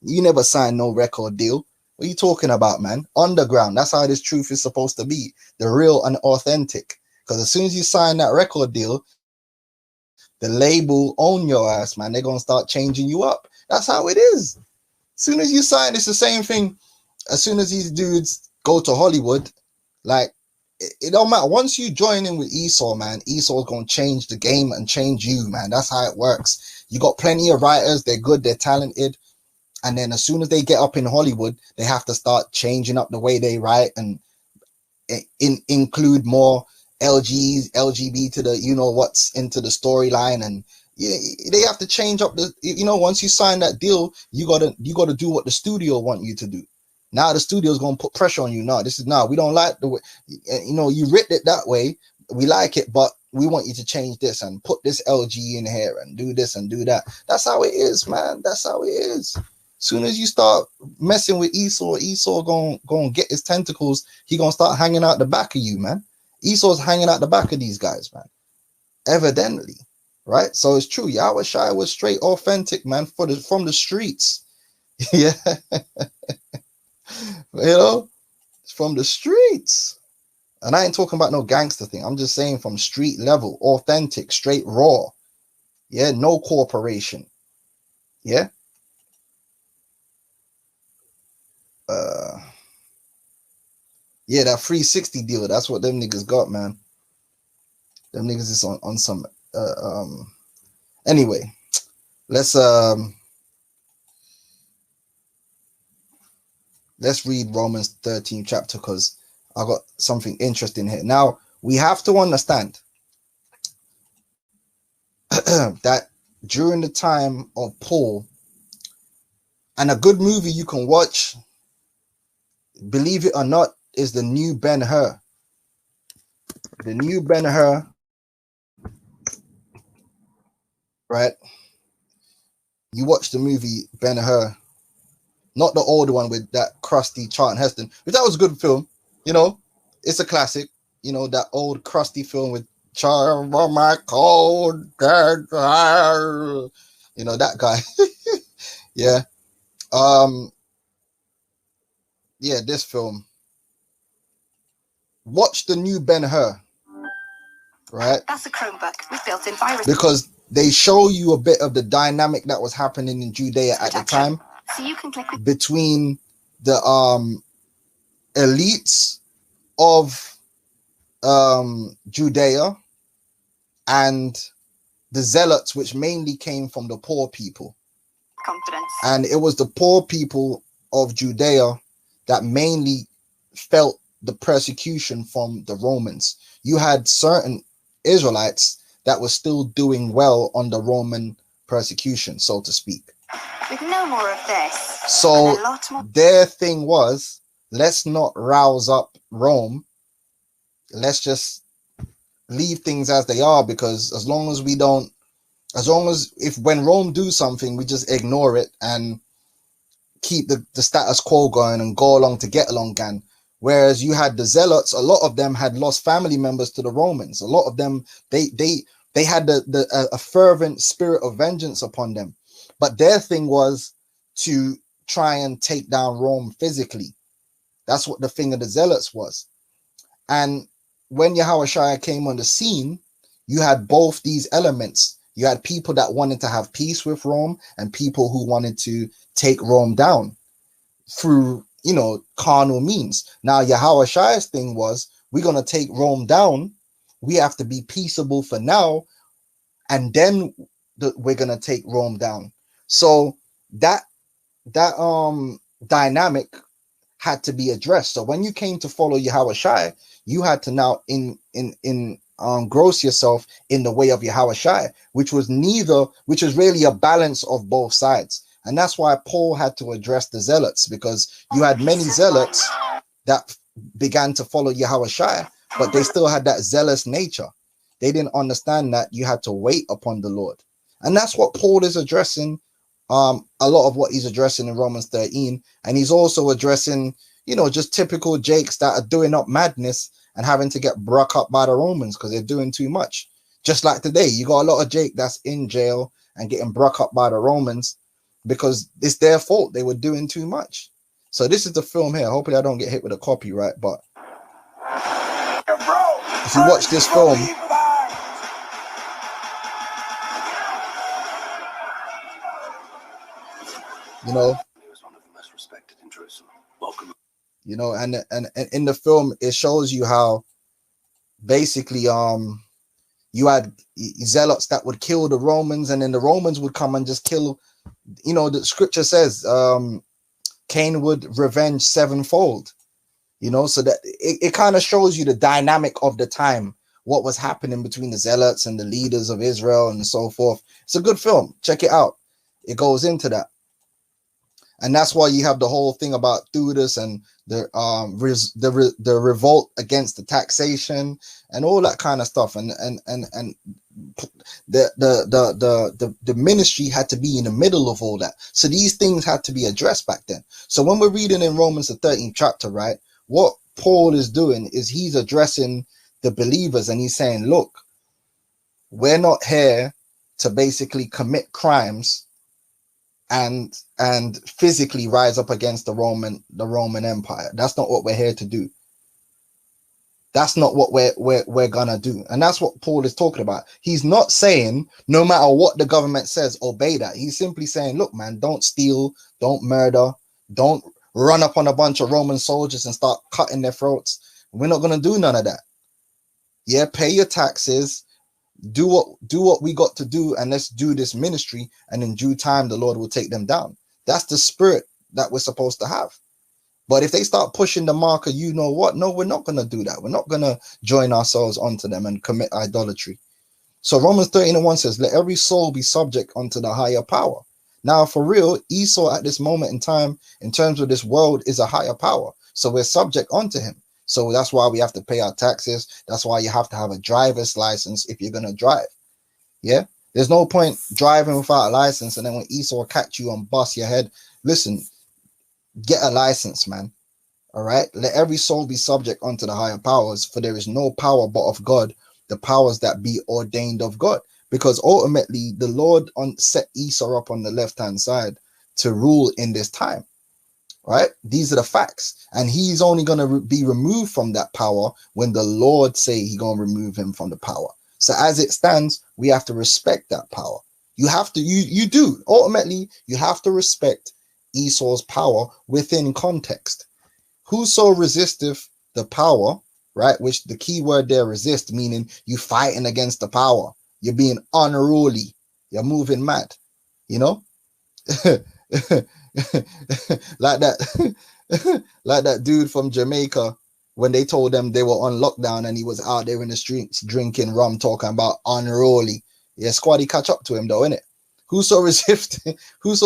You never signed no record deal. What are you talking about, man? Underground. That's how this truth is supposed to be. The real and authentic. Because as soon as you sign that record deal, the label own your ass, man. They're going to start changing you up. That's how it is. As soon as you sign, it's the same thing. As soon as these dudes go to Hollywood, like, it don't matter. Once you join in with Esau, man, Esau's going to change the game and change you, man. That's how it works. You got plenty of writers. They're good. They're talented. And then as soon as they get up in Hollywood, they have to start changing up the way they write and include more LGBT to the, you know, what's into the storyline. And yeah, they have to change up the, you know, once you sign that deal, you gotta do what the studio want you to do. Now the studio's going to put pressure on you. No, we don't like the way, you know, you written it that way. We like it, but we want you to change this and put this LG in here and do this and do that. That's how it is, man. That's how it is. Soon as you start messing with Esau gonna get his tentacles. He gonna start hanging out the back of you, man. Esau's hanging out the back of these guys, man. Evidently, right? So it's true. Yahweh Shai was straight authentic, man, from the streets. Yeah. You know, from the streets. And I ain't talking about no gangster thing. I'm just saying from street level, authentic, straight raw. Yeah, no corporation. Yeah. Yeah, that 360 deal. That's what them niggas got, man. Them niggas is on some anyway. Let's read Romans 13 chapter, because I got something interesting here. Now, we have to understand that during the time of Paul, and a good movie you can watch, believe it or not, is the new Ben-Hur. The new Ben-Hur, right? You watch the movie Ben-Hur, not the older one with that crusty Charlton Heston, but that was a good film. You know, it's a classic. You know, that old crusty film with my cold, you know, that guy. Yeah. Yeah, this film. Watch the new Ben-Hur, right? That's a Chromebook with built-in virus. Because they show you a bit of the dynamic that was happening in Judea at the time, so you can click between the elites of Judea and the zealots, which mainly came from the poor people. Confidence. And it was the poor people of Judea that mainly felt the persecution from the Romans. You had certain Israelites that were still doing well on the Roman persecution, so to speak. With no more of this. So their thing was, let's not rouse up Rome. Let's just leave things as they are, because as long as when Rome do something, we just ignore it and keep the status quo going and go along to get along again. Whereas you had the zealots, a lot of them had lost family members to the Romans. A lot of them, they had a fervent spirit of vengeance upon them. But their thing was to try and take down Rome physically. That's what the thing of the zealots was. And when Yahushua came on the scene, you had both these elements. You had people that wanted to have peace with Rome and people who wanted to take Rome down through, you know, carnal means. Now, Yahushua's thing was, we're going to take Rome down. We have to be peaceable for now, and then we're going to take Rome down. So that dynamic had to be addressed. So when you came to follow Yahushua, you had to now engross yourself in the way of Yahushua, which was really a balance of both sides. And that's why Paul had to address the zealots, because you had many zealots that began to follow Yahushua, but they still had that zealous nature. They didn't understand that you had to wait upon the Lord. And that's what Paul is addressing, a lot of what he's addressing in Romans 13. And he's also addressing, you know, just typical Jakes that are doing up madness and having to get broke up by the Romans because they're doing too much. Just like today, you got a lot of Jake that's in jail and getting broke up by the Romans because it's their fault. They were doing too much. So this is the film here. Hopefully I don't get hit with a copyright, but if you watch this film, you know, you know, and in the film it shows you how basically you had zealots that would kill the Romans, and then the Romans would come and just kill. You know, the scripture says Cain would revenge sevenfold. You know, so that it kind of shows you the dynamic of the time, what was happening between the zealots and the leaders of Israel and so forth. It's a good film. Check it out. It goes into that. And that's why you have the whole thing about Theudas and the revolt against the taxation and all that kind of stuff. And the ministry had to be in the middle of all that. So these things had to be addressed back then. So when we're reading in Romans the 13th chapter, right, what Paul is doing is he's addressing the believers, and he's saying, look, we're not here to basically commit crimes and physically rise up against the Roman Empire. That's not what we're here to do. That's not what we're gonna do. And that's what Paul is talking about. He's not saying no matter what the government says, obey that. He's simply saying, look, man, don't steal, don't murder, don't run up on a bunch of Roman soldiers and start cutting their throats. We're not gonna do none of that. Yeah, pay your taxes, do what we got to do, and let's do this ministry, and in due time the Lord will take them down. That's the spirit that we're supposed to have. But if they start pushing the marker, you know what? No, we're not going to do that. We're not going to join ourselves onto them and commit idolatry. So Romans 13:1 says, let every soul be subject unto the higher power. Now, for real, Esau at this moment in time, in terms of this world, is a higher power. So we're subject unto him. So that's why we have to pay our taxes. That's why you have to have a driver's license if you're going to drive. Yeah. There's no point driving without a license. And then when Esau catch you and bust your head, listen, get a license, man. All right. Let every soul be subject unto the higher powers, for there is no power but of God, the powers that be ordained of God. Because ultimately the Lord set Esau up on the left-hand side to rule in this time. Right? These are the facts. And he's only going to be removed from that power when the Lord say he's going to remove him from the power. So as it stands, we have to respect that power. You have to, you do. Ultimately, you have to respect Esau's power within context. Whoso resisteth the power, right? Which the key word there, resist, meaning you fighting against the power. You're being unruly. You're moving mad, you know? like that like that dude from Jamaica when they told them they were on lockdown and he was out there in the streets drinking rum, talking about unruly. Yeah, squaddy catch up to him though, innit? Whoso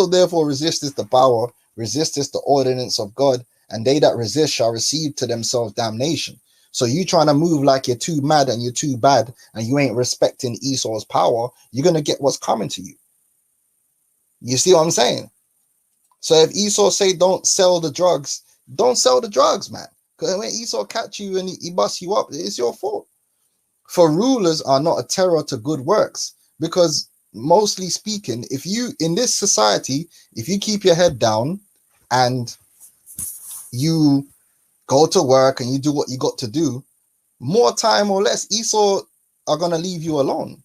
therefore resisteth the power, resisteth the ordinance of God, and they that resist shall receive to themselves damnation. So you trying to move like you're too mad and you're too bad and you ain't respecting Esau's power, you're gonna get what's coming to you. You see what I'm saying? So if Esau say don't sell the drugs, don't sell the drugs, man. Because when Esau catch you and he busts you up, it's your fault. For rulers are not a terror to good works. Because mostly speaking, if you, in this society, if you keep your head down and you go to work and you do what you got to do, more time or less, Esau are going to leave you alone.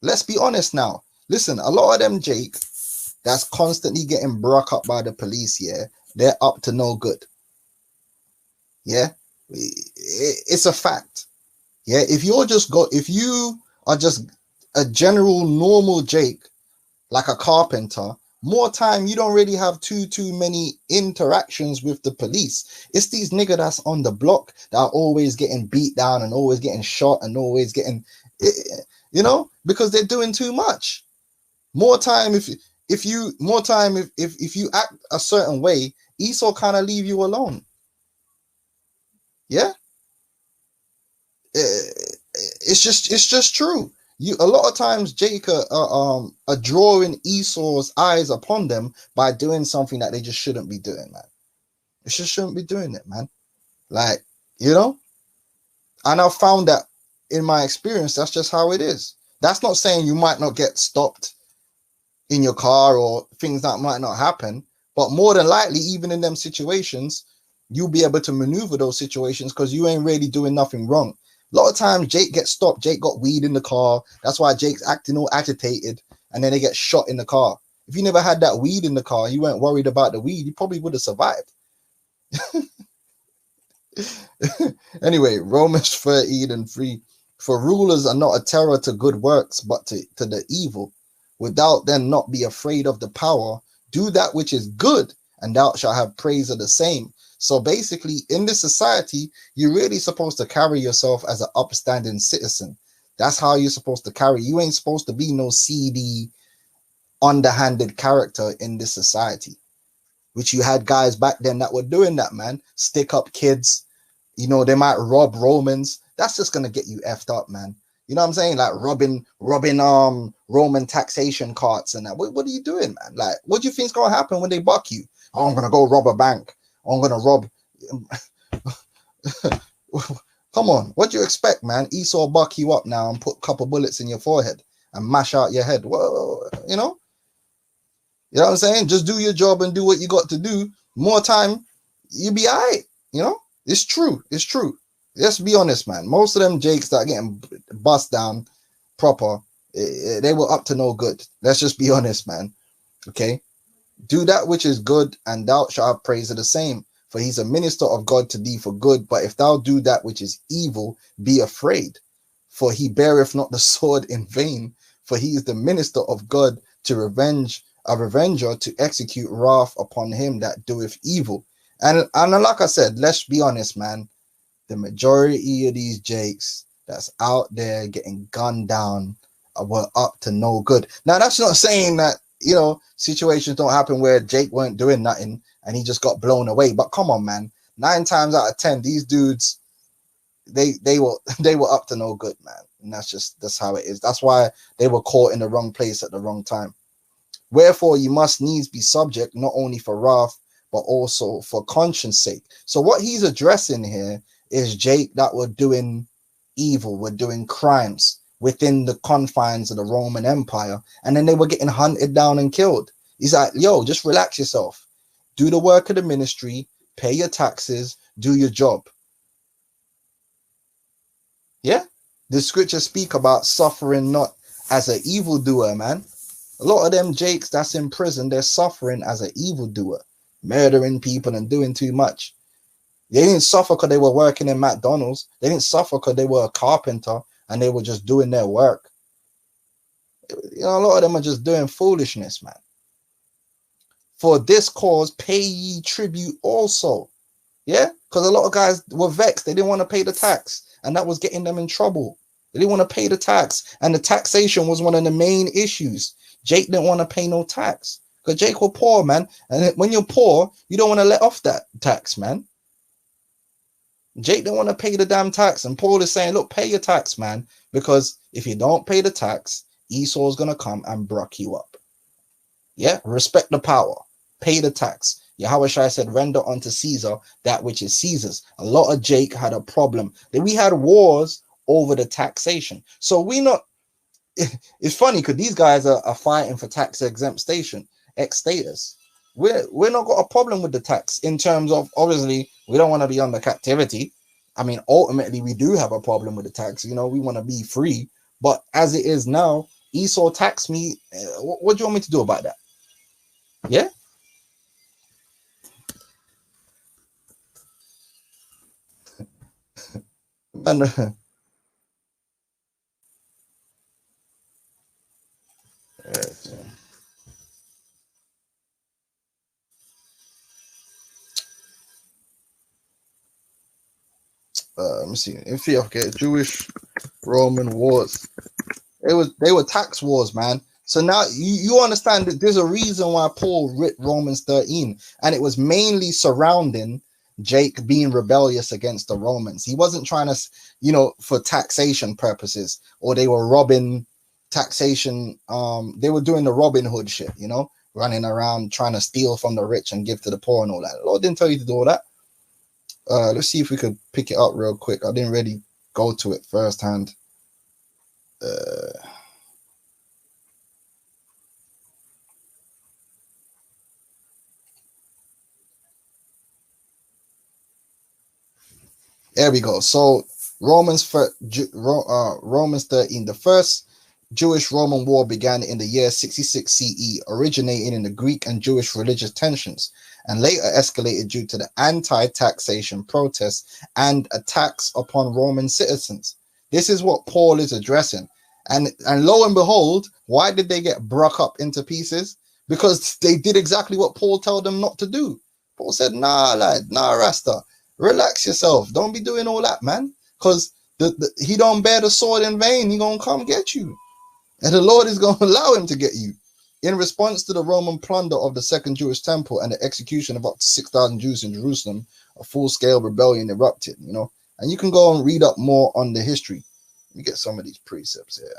Let's be honest now. Listen, a lot of them, Jake, that's constantly getting broke up by the police, yeah, they're up to no good. Yeah, it's a fact. Yeah, if you are just a general normal Jake, like a carpenter, more time you don't really have too many interactions with the police. It's these niggas that's on the block that are always getting beat down and always getting shot and always getting, you know, because they're doing too much. More time if you act a certain way, Esau kind of leave you alone. Yeah, it's just true. A lot of times Jake are drawing Esau's eyes upon them by doing something that they just shouldn't be doing, man. They just shouldn't be doing it, man. Like, you know, and I've found that in my experience, that's just how it is. That's not saying you might not get stopped in your car or things that might not happen, but more than likely, even in them situations, you'll be able to maneuver those situations because you ain't really doing nothing wrong. A lot of times Jake gets stopped. Jake got weed in the car. That's why Jake's acting all agitated, and then they get shot in the car. If you never had that weed in the car, you weren't worried about the weed, you probably would have survived. Anyway, Romans 13:3. For rulers are not a terror to good works, but to the evil. Without then not be afraid of the power, do that which is good, and thou shalt have praise of the same. So basically, in this society, you're really supposed to carry yourself as an upstanding citizen. That's how you're supposed to carry. You ain't supposed to be no seedy, underhanded character in this society. which you had guys back then that were doing that, man. Stick up kids, you know, they might rob Romans. That's just gonna get you effed up, man. You know what I'm saying? Like robbing Roman taxation carts and that. What are you doing, man? Like, what do you think's gonna happen when they buck you? Oh, I'm gonna go rob a bank. Oh, I'm gonna rob. Come on, what do you expect, man? Esau buck you up now and put a couple bullets in your forehead and mash out your head. Well, you know what I'm saying? Just do your job and do what you got to do. More time, you be all right. You know, it's true. It's true. Let's be honest, man. Most of them jakes that are getting bust down proper, they were up to no good. Let's just be honest, man. Okay? Do that which is good, and thou shalt have praise of the same. For he's a minister of God to thee for good. But if thou do that which is evil, be afraid. For he beareth not the sword in vain. For he is the minister of God to revenge, a revenger to execute wrath upon him that doeth evil. And like I said, let's be honest, man. The majority of these jakes that's out there getting gunned down were up to no good. Now, that's not saying that, you know, situations don't happen where Jake weren't doing nothing and he just got blown away. But come on, man. 9 times out of 10, these dudes, they were up to no good, man. And that's how it is. That's why they were caught in the wrong place at the wrong time. Wherefore you must needs be subject, not only for wrath, but also for conscience sake. So what he's addressing here is Jake that were doing evil, were doing crimes within the confines of the Roman Empire, and then they were getting hunted down and killed. He's like, yo, just relax yourself. Do the work of the ministry, pay your taxes, do your job. Yeah? The scriptures speak about suffering not as an evildoer, man. A lot of them jakes that's in prison, they're suffering as an evildoer, murdering people and doing too much. They didn't suffer because they were working in McDonald's. They didn't suffer because they were a carpenter and they were just doing their work. You know, a lot of them are just doing foolishness, man. For this cause, pay ye tribute also. Yeah? Because a lot of guys were vexed. They didn't want to pay the tax. And that was getting them in trouble. They didn't want to pay the tax. And the taxation was one of the main issues. Jake didn't want to pay no tax. Because Jake was poor, man. And when you're poor, you don't want to let off that tax, man. Jake didn't want to pay the damn tax. And Paul is saying, look, pay your tax, man. Because if you don't pay the tax, Esau's going to come and bruck you up. Yeah? Respect the power. Pay the tax. Yahushua said, render unto Caesar that which is Caesar's. A lot of Jake had a problem. We had wars over the taxation. So we not, it's funny because these guys are fighting for tax exempt status. We're not got a problem with the tax in terms of, obviously, we don't want to be under captivity. I mean, ultimately, we do have a problem with the tax. You know, we want to be free. But as it is now, Esau taxed me. What do you want me to do about that? Yeah? And, let me see. If you okay, Jewish Roman wars, they were tax wars, man. So now you understand that there's a reason why Paul writ Romans 13, and it was mainly surrounding Jake being rebellious against the Romans. He wasn't trying to, you know, for taxation purposes, or they were robbing taxation. They were doing the Robin Hood shit, you know, running around trying to steal from the rich and give to the poor and all that. The Lord didn't tell you to do all that. Let's see if we could pick it up real quick. I didn't really go to it firsthand. There we go. So Romans 13, the first Jewish-Roman war began in the year 66 CE, originating in the Greek and Jewish religious tensions, and later escalated due to the anti-taxation protests and attacks upon Roman citizens. This is what Paul is addressing. And lo and behold, why did they get broke up into pieces? Because they did exactly what Paul told them not to do. Paul said, nah, lad, nah, Rasta. Relax yourself. Don't be doing all that, man. Because he don't bear the sword in vain. He gonna come get you. And the Lord is gonna allow him to get you. In response to the Roman plunder of the Second Jewish Temple and the execution of up to 6,000 Jews in Jerusalem, a full-scale rebellion erupted, you know. And you can go and read up more on the history. You get some of these precepts here.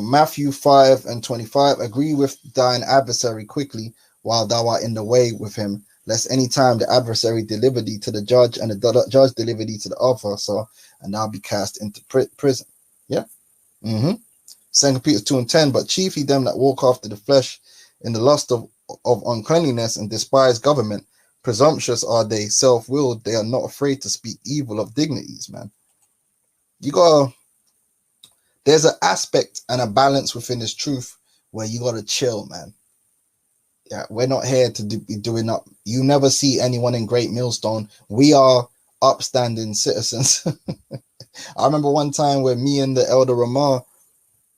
Matthew 5:25, agree with thine adversary quickly while thou art in the way with him, lest any time the adversary deliver thee to the judge, and the judge deliver thee to the officer, and thou be cast into prison. Yeah. 2 Peter 2:10, but chiefly them that walk after the flesh in the lust of uncleanliness and despise government, presumptuous are they, self-willed, they are not afraid to speak evil of dignities, man. There's an aspect and a balance within this truth where you gotta chill, man. Yeah, we're not here to be doing up. You never see anyone in Great Millstone. We are upstanding citizens. I remember one time where me and the elder Ramah,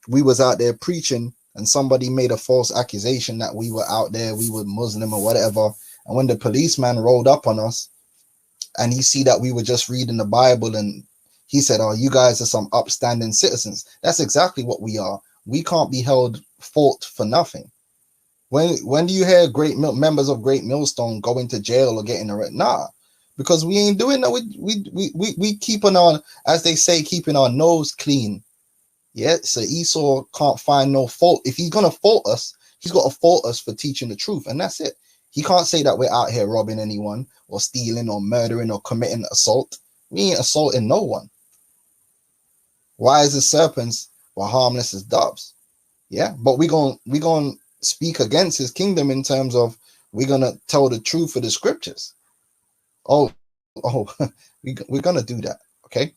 we was out there preaching, and somebody made a false accusation that we were out there, we were Muslim or whatever. And when the policeman rolled up on us and he see that we were just reading the Bible, and he said, oh, you guys are some upstanding citizens. That's exactly what we are. We can't be held fault for nothing. When do you hear members of Great Millstone go into jail or getting arrested? Nah, because we ain't doing that. We keeping on, as they say, keeping our nose clean. Yeah, so Esau can't find no fault. If he's gonna fault us, he's got to fault us for teaching the truth, and that's it. He can't say that we're out here robbing anyone or stealing or murdering or committing assault. We ain't assaulting no one. Wise as serpents, but harmless as doves. Yeah, but we gonna speak against his kingdom in terms of we're gonna tell the truth of the scriptures. We're gonna do that. Okay.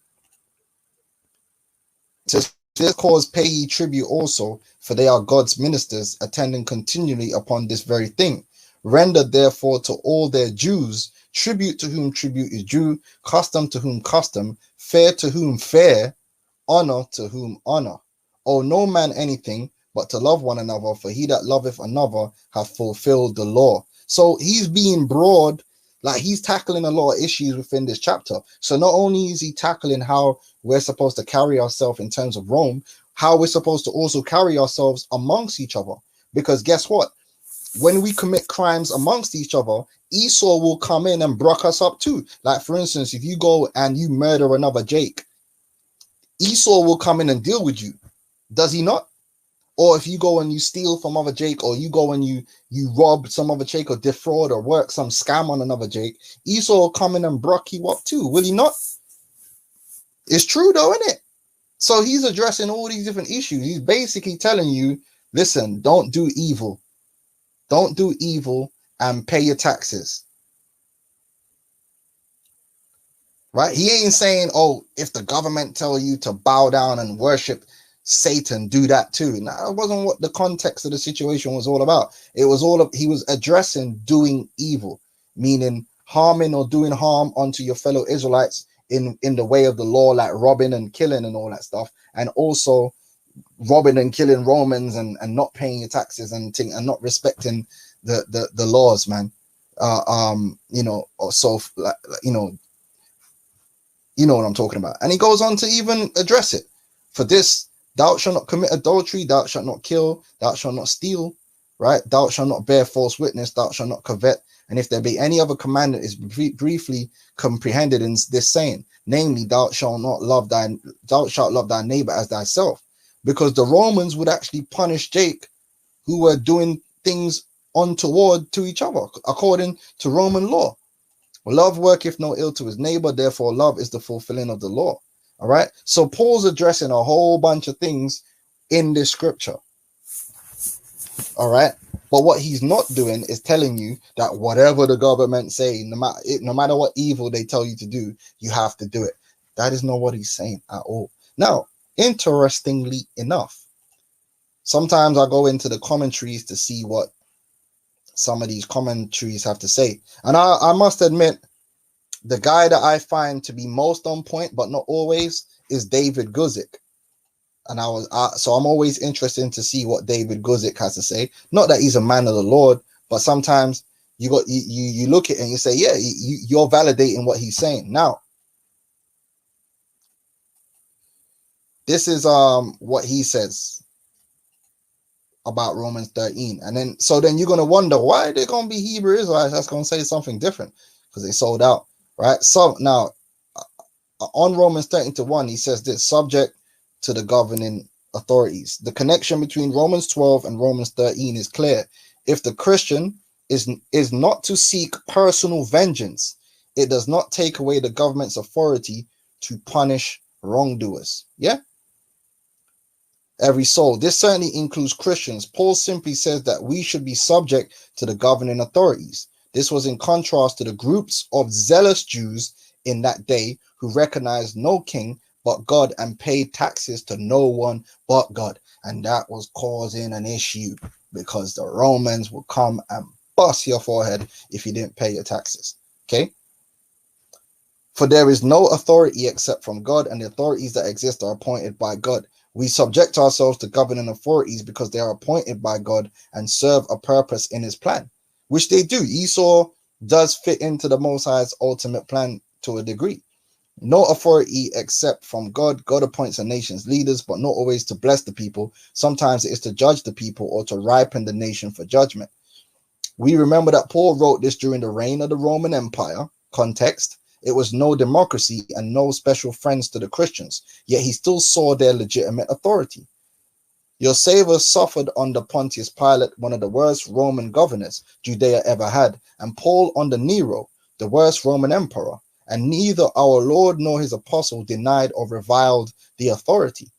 So this cause pay ye tribute also, for they are God's ministers, attending continually upon this very thing. Render therefore to all their Jews tribute to whom tribute is due, custom to whom custom, fair to whom fair, honor to whom honor. Owe no man anything but to love one another, for he that loveth another hath fulfilled the law. So he's being broad, like he's tackling a lot of issues within this chapter. So not only is he tackling how we're supposed to carry ourselves in terms of Rome, how we're supposed to also carry ourselves amongst each other. Because guess what? When we commit crimes amongst each other, Esau will come in and brock us up too. Like for instance, if you go and you murder another Jake, Esau will come in and deal with you. Does he not? Or if you go and you steal from other Jake, or you go and you rob some other Jake, or defraud or work some scam on another Jake, Esau will come in and brock you up too, will he not? It's true though, isn't it? So he's addressing all these different issues. He's basically telling you, listen, don't do evil. Don't do evil and pay your taxes. Right? He ain't saying, oh, if the government tell you to bow down and worship Satan, do that too. Now, that wasn't what the context of the situation was all about. It was he was addressing doing evil, meaning harming or doing harm unto your fellow Israelites in the way of the law, like robbing and killing and all that stuff, and also robbing and killing Romans and not paying your taxes and not respecting the laws, man. You know what I'm talking about. And he goes on to even address it. For this, thou shalt not commit adultery, thou shalt not kill, thou shalt not steal, right? Thou shalt not bear false witness, thou shalt not covet. And if there be any other commandment, is briefly comprehended in this saying, namely, thou shalt love thy neighbor as thyself. Because the Romans would actually punish Jake, who were doing things untoward to each other, according to Roman law. Love worketh no ill to his neighbor, therefore love is the fulfilling of the law. All right. So Paul's addressing a whole bunch of things in this scripture. All right. But what he's not doing is telling you that whatever the government say, no matter what evil they tell you to do, you have to do it. That is not what he's saying at all. Now, interestingly enough, sometimes I go into the commentaries to see what some of these commentaries have to say. And I must admit, the guy that I find to be most on point, but not always, is David Guzik. And so I'm always interested to see what David Guzik has to say. Not that he's a man of the Lord, but sometimes you look at it and you say, yeah, you're validating what he's saying. Now, This is what he says about Romans 13. And then you're going to wonder, why are they going to be Hebrew Israelites that's going to say something different? Because they sold out, right? So now on Romans 13:1, he says this: subject to the governing authorities. The connection between Romans 12 and Romans 13 is clear. If the Christian is not to seek personal vengeance, it does not take away the government's authority to punish wrongdoers. Yeah, every soul. This certainly includes Christians. Paul simply says that we should be subject to the governing authorities. This was in contrast to the groups of zealous Jews in that day who recognized no king but God and paid taxes to no one but God. And that was causing an issue because the Romans would come and bust your forehead if you didn't pay your taxes. Okay? For there is no authority except from God, and the authorities that exist are appointed by God. We subject ourselves to governing authorities because they are appointed by God and serve a purpose in his plan, which they do. Esau does fit into the Most High's ultimate plan to a degree. No authority except from God. God appoints a nation's leaders, but not always to bless the people. Sometimes it is to judge the people or to ripen the nation for judgment. We remember that Paul wrote this during the reign of the Roman Empire. Context: it was no democracy and no special friends to the Christians, yet he still saw their legitimate authority. Your Savior suffered under Pontius Pilate, one of the worst Roman governors Judea ever had, and Paul under Nero, the worst Roman emperor. And neither our Lord nor his apostle denied or reviled the authority.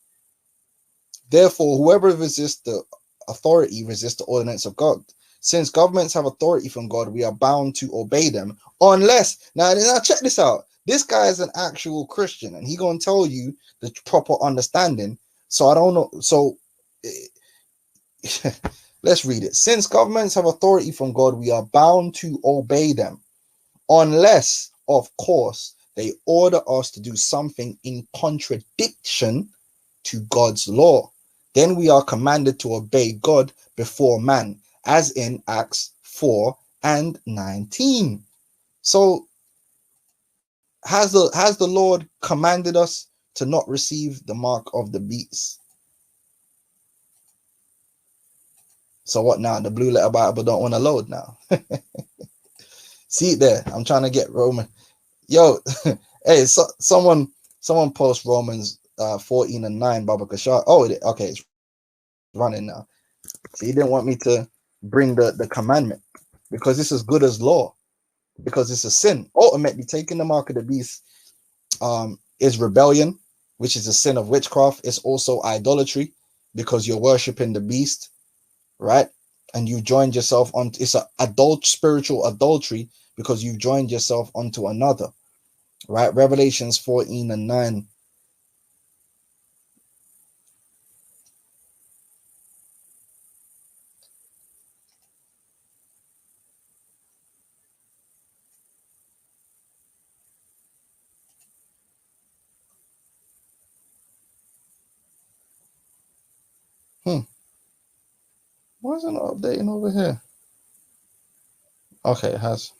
Therefore, whoever resists the authority resists the ordinance of God. Since governments have authority from God, we are bound to obey them unless, now check this out. This guy is an actual Christian and he's going to tell you the proper understanding. So I don't know. So let's read it. Since governments have authority from God, we are bound to obey them unless, of course, they order us to do something in contradiction to God's law. Then we are commanded to obey God before man, as in Acts 4:19. So has the Lord commanded us to not receive the mark of the beast? So what now? The blue letter Bible don't want to load now. See it there. I'm trying to get Roman. Yo, hey, someone post Romans 14:9, Baba Kashar. Oh, okay, it's running now. So he didn't want me to bring the commandment because this is good as law, because it's a sin. Ultimately, taking the mark of the beast is rebellion, which is a sin of witchcraft. It's also idolatry because you're worshiping the beast, right? And you joined yourself on. It's a spiritual adultery because you've joined yourself onto another. Right, Revelations 14:9. Why isn't it updating over here? Okay, it has.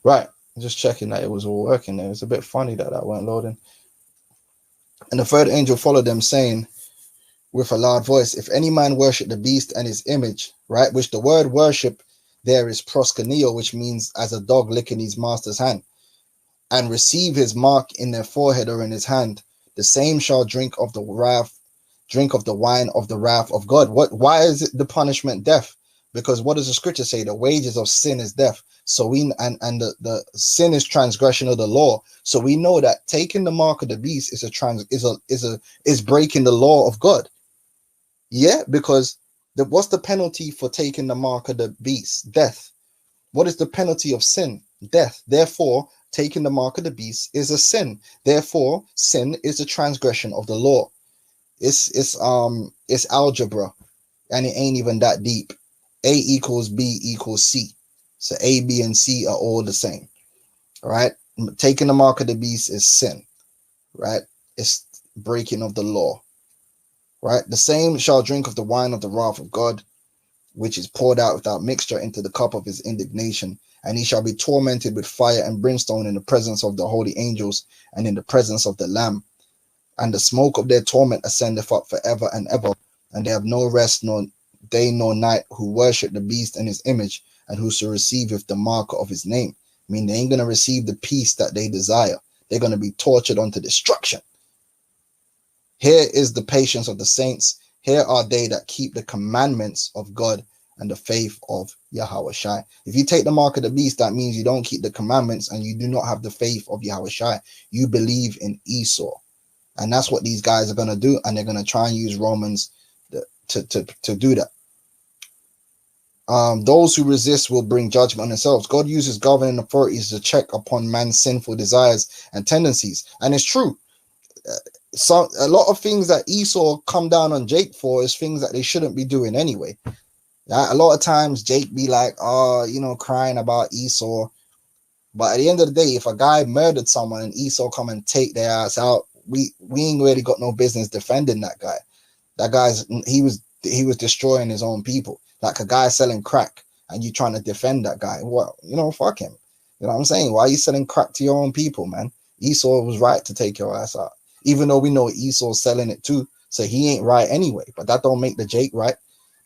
Right, just checking that it was all working there. It's a bit funny that weren't loading. And the third angel followed them, saying with a loud voice, if any man worship the beast and his image, right, which the word worship there is proskuneo, which means as a dog licking his master's hand, and receive his mark in their forehead or in his hand, the same shall drink of the wine of the wrath of God. Why is it the punishment death? Because what does the scripture say? The wages of sin is death. So we and the sin is transgression of the law. So we know that taking the mark of the beast is breaking the law of God. Yeah, because what's the penalty for taking the mark of the beast? Death. What is the penalty of sin? Death. Therefore, taking the mark of the beast is a sin. Therefore, sin is a transgression of the law. It's algebra, and it ain't even that deep. A equals B equals C. So A, B, and C are all the same. Right? Taking the mark of the beast is sin. Right? It's breaking of the law. Right? The same shall drink of the wine of the wrath of God, which is poured out without mixture into the cup of his indignation, and he shall be tormented with fire and brimstone in the presence of the holy angels and in the presence of the Lamb. and the smoke of their torment ascendeth up forever and ever, and they have no rest nor day nor night who worship the beast and his image, and whoso receiveth the mark of his name. I mean, they ain't going to receive the peace that they desire. They're going to be tortured unto destruction. Here is the patience of the saints. Here are they that keep the commandments of God and the faith of Yahweh Shai. If you take the mark of the beast, that means you don't keep the commandments and you do not have the faith of Yahweh Shai. You believe in Esau. And that's what these guys are going to do. And they're going to try and use Romans to do that. Those who resist will bring judgment on themselves. God uses governing authorities to check upon man's sinful desires and tendencies. And it's true. So a lot of things that Esau come down on Jake for is things that they shouldn't be doing anyway. A lot of times Jake be like, oh, you know, crying about Esau. But at the end of the day, if a guy murdered someone and Esau come and take their ass out, we ain't really got no business defending that guy. That guy's he was destroying his own people. Like a guy selling crack and you trying to defend that guy. Well, you know, fuck him. You know what I'm saying? Why are you selling crack to your own people, man? Esau was right to take your ass out. Even though we know Esau's selling it too, so he ain't right anyway. But that don't make the Jake right.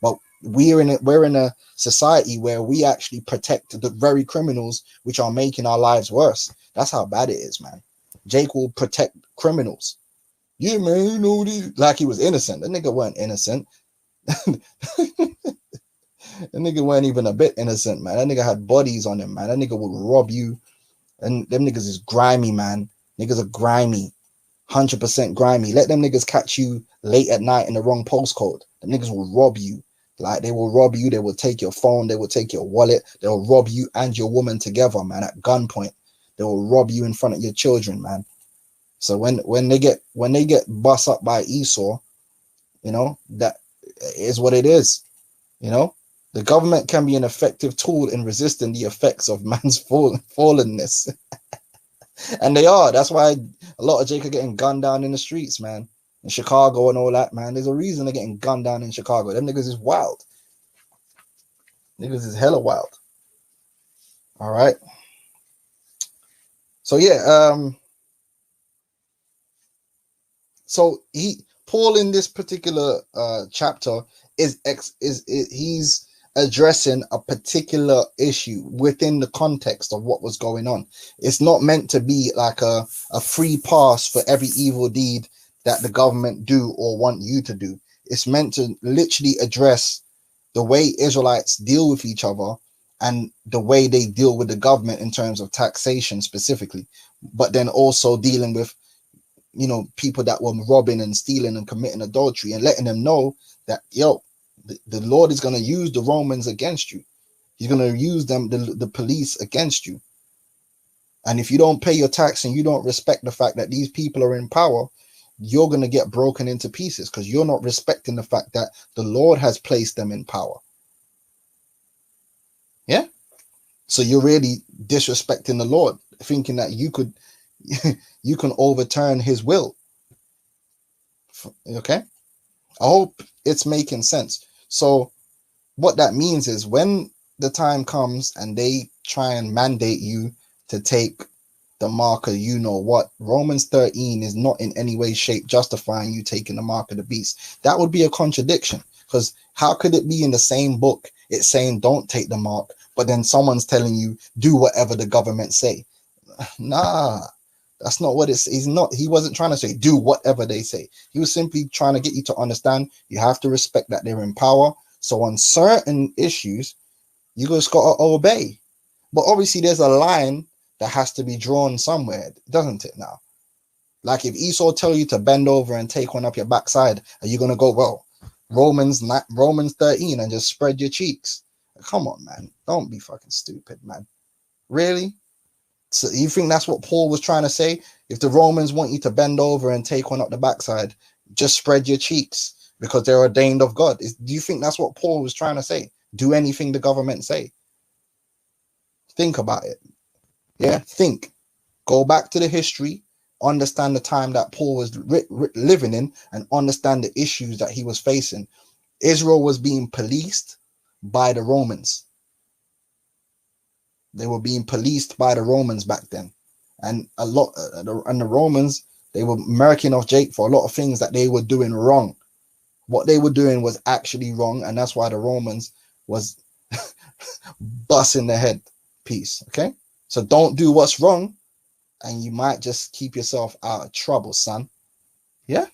But we're in a society where we actually protect the very criminals which are making our lives worse. That's how bad it is, man. Jake will protect criminals. Yeah, man, you know this. Like he was innocent. That nigga weren't innocent. That nigga weren't even a bit innocent, man. That nigga had bodies on him, man. That nigga would rob you. And them niggas is grimy, man. Niggas are grimy. 100% grimy. Let them niggas catch you late at night in the wrong postcode. The niggas will rob you. Like, they will rob you. They will take your phone. They will take your wallet. They'll rob you and your woman together, man, at gunpoint. They will rob you in front of your children, man. So when they get bust up by Esau, you know, that is what it is. You know, the government can be an effective tool in resisting the effects of man's fallenness. And they are. That's why a lot of Jake are getting gunned down in the streets, man. In Chicago and all that, man. There's a reason they're getting gunned down in Chicago. Them niggas is wild. Niggas is hella wild. All right. So yeah, so Paul in this particular chapter he's addressing a particular issue within the context of what was going on. It's not meant to be like a free pass for every evil deed that the government do or want you to do. It's meant to literally address the way Israelites deal with each other and the way they deal with the government in terms of taxation specifically, but then also dealing with, you know, people that were robbing and stealing and committing adultery, and letting them know that, yo, the Lord is going to use the Romans against you. He's going to use them, the police, against you. And if you don't pay your tax and you don't respect the fact that these people are in power, you're going to get broken into pieces because you're not respecting the fact that the Lord has placed them in power. Yeah. So you're really disrespecting the Lord, thinking that you can overturn his will. Okay. I hope it's making sense. So what that means is when the time comes and they try and mandate you to take the mark of you know what, Romans 13 is not in any way, shape justifying you taking the mark of the beast. That would be a contradiction, because how could it be in the same book it's saying don't take the mark, but then someone's telling you do whatever the government say? Nah, that's not what it's. He wasn't trying to say do whatever they say. He was simply trying to get you to understand you have to respect that they're in power. So on certain issues, you just got to obey. But obviously there's a line that has to be drawn somewhere, doesn't it now? Like if Esau tell you to bend over and take one up your backside, are you going to go, well, Romans 13 and just spread your cheeks? Come on, man. Don't be fucking stupid, man. Really? So you think that's what Paul was trying to say? If the Romans want you to bend over and take one up the backside, just spread your cheeks because they're ordained of God. Do you think that's what Paul was trying to say? Do anything the government say? Think about it. Yeah, think. Go back to the history, understand the time that Paul was living in, and understand the issues that he was facing. Israel was being policed by the Romans. They were being policed by the Romans back then, and the Romans They were murking off Jake for a lot of things that they were doing wrong. What they were doing was actually wrong, and that's why the Romans was busting their head piece. Okay, so don't do what's wrong, and you might just keep yourself out of trouble, son. Yeah,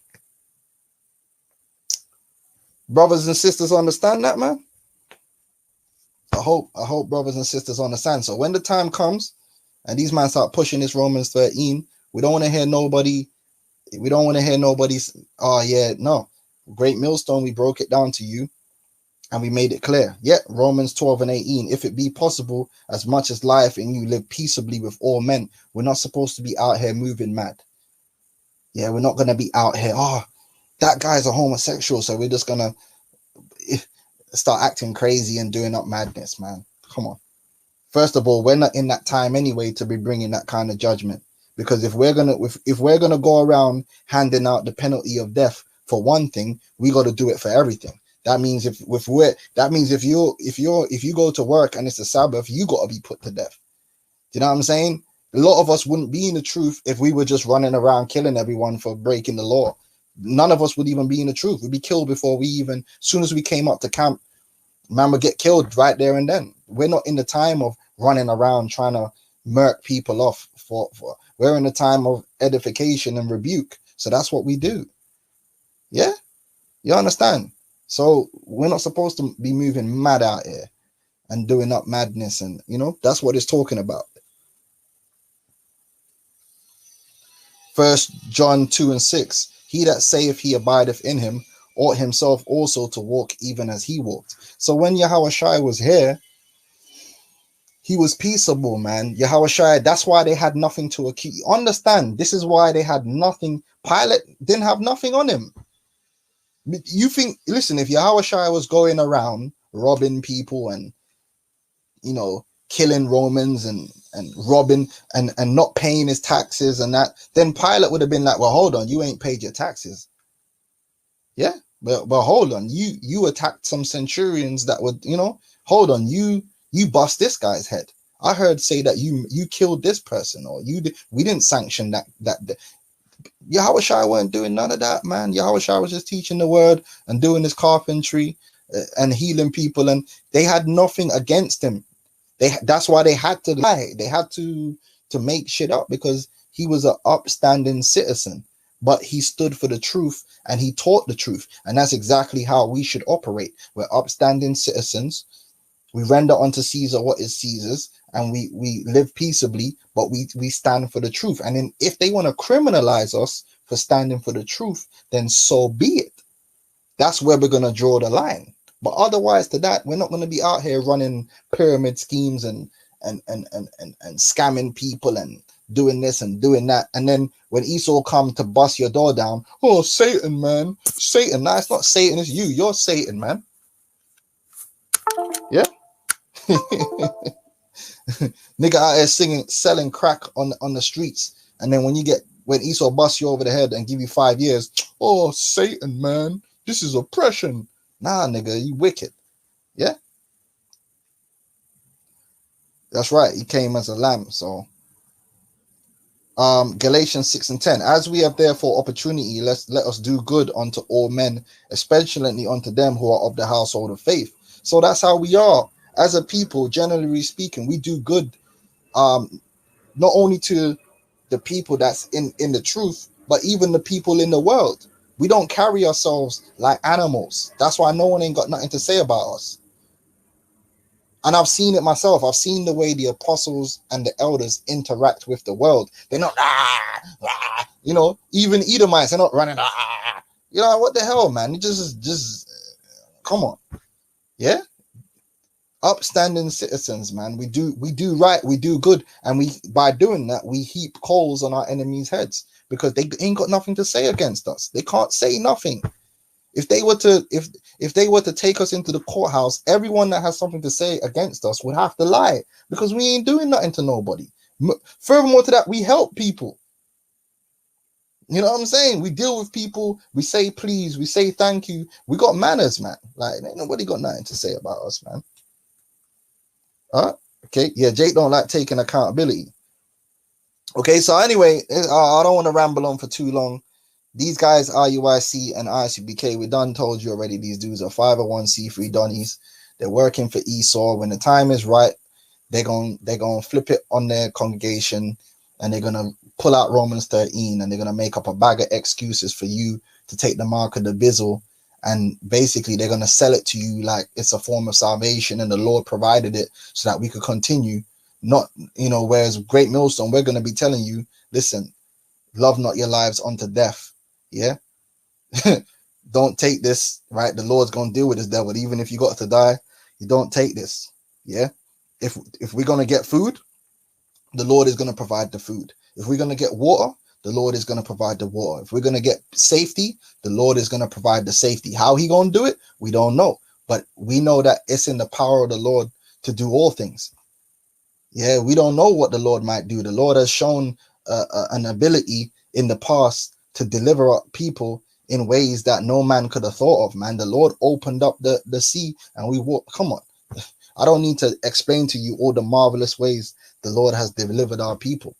brothers and sisters understand that, man. I hope brothers and sisters understand. So when the time comes and these men start pushing this Romans 13, we don't want to hear nobody. We don't want to hear nobody's, oh yeah, no. Great millstone, we broke it down to you and we made it clear. Yeah, Romans 12 and 18. If it be possible, as much as life in you, live peaceably with all men. We're not supposed to be out here moving mad. Yeah, we're not going to be out here, oh, that guy's a homosexual, so we're just going to start acting crazy and doing up madness, man. Come on. First of all, we're not in that time anyway to be bringing that kind of judgment. Because if we're gonna go around handing out the penalty of death for one thing, we got to do it for everything. That means if you go to work and it's a Sabbath, you got to be put to death. Do you know what I'm saying? A lot of us wouldn't be in the truth if we were just running around killing everyone for breaking the law. None of us would even be in the truth. We'd be killed before we even, as soon as we came up to camp, man would get killed right there and then. We're not in the time of running around trying to murk people off for we're in a time of edification and rebuke. So that's what we do. Yeah, you understand? So we're not supposed to be moving mad out here and doing up madness, and that's what it's talking about. 1 John 2 and 6. He that saith he abideth in him ought himself also to walk even as he walked. So when Yahushua was here, he was peaceable, man. Yahushua, that's why they had nothing to accuse. Understand, this is why they had nothing. Pilate didn't have nothing on him. You think, listen, if Yahushua was going around robbing people and, killing Romans and robbing and not paying his taxes and that, then Pilate would have been like, well, hold on, you ain't paid your taxes. Yeah, but hold on, you attacked some centurions that would, hold on, you bust this guy's head. I heard say that you killed this person, or we didn't sanction that. Yahushua weren't doing none of that, man. Yahushua was just teaching the word and doing his carpentry and healing people, and they had nothing against him. That's why they had to lie. They had to make shit up, because he was an upstanding citizen, but he stood for the truth and he taught the truth, and that's exactly how we should operate. We're upstanding citizens. We render unto Caesar what is Caesar's, and we live peaceably, but we stand for the truth. And then if they want to criminalize us for standing for the truth, then so be it. That's where we're going to draw the line. But otherwise to that, we're not going to be out here running pyramid schemes and scamming people and doing this and doing that. And then when Esau come to bust your door down, oh, Satan, man, Satan. Nah, it's not Satan, it's you. You're Satan, man. Yeah. Nigga out here selling crack on the streets, and then when Esau busts you over the head and give you 5 years, oh, Satan, man, this is oppression. Nah, nigga, you wicked. Yeah, that's right. He came as a lamb. So Galatians 6 and 10. As we have therefore opportunity, let us do good unto all men, especially unto them who are of the household of faith. So that's how we are as a people. Generally speaking, we do good, not only to the people that's in the truth, but even the people in the world. We don't carry ourselves like animals. That's why no one ain't got nothing to say about us. And I've seen it myself. I've seen the way the apostles and the elders interact with the world. They're not, even Edomites, they're not running, what the hell, man? You just come on. Yeah. Upstanding citizens, man. We do right, we do good, and by doing that, we heap coals on our enemies' heads, because they ain't got nothing to say against us. They can't say nothing. If they were to take us into the courthouse, everyone that has something to say against us would have to lie, because we ain't doing nothing to nobody. Furthermore to that, we help people. You know what I'm saying? We deal with people. We say please. We say thank you. We got manners, man. Like, ain't nobody got nothing to say about us, man. Okay. Yeah, Jake don't like taking accountability. Okay, so anyway, I don't want to ramble on for too long. These guys, RUIC and ICBK, we done told you already, these dudes are 501c3 Donnies. They're working for Esau. When the time is right, they're gonna flip it on their congregation, and they're gonna pull out Romans 13, and they're gonna make up a bag of excuses for you to take the mark of the bizzle, and basically they're gonna sell it to you like it's a form of salvation, and the Lord provided it so that we could continue. Not, whereas Great Millstone, we're gonna be telling you, listen, love not your lives unto death. Yeah. Don't take this, right? The Lord's gonna deal with this devil, even if you got to die. You don't take this. Yeah. If we're gonna get food, the Lord is gonna provide the food. If we're gonna get water, the Lord is gonna provide the water. If we're gonna get safety, the Lord is gonna provide the safety. How he gonna do it, we don't know, but we know that it's in the power of the Lord to do all things. Yeah, we don't know what the Lord might do. The Lord has shown an ability in the past to deliver up people in ways that no man could have thought of, man. The Lord opened up the sea and we walked. Come on. I don't need to explain to you all the marvelous ways the Lord has delivered our people.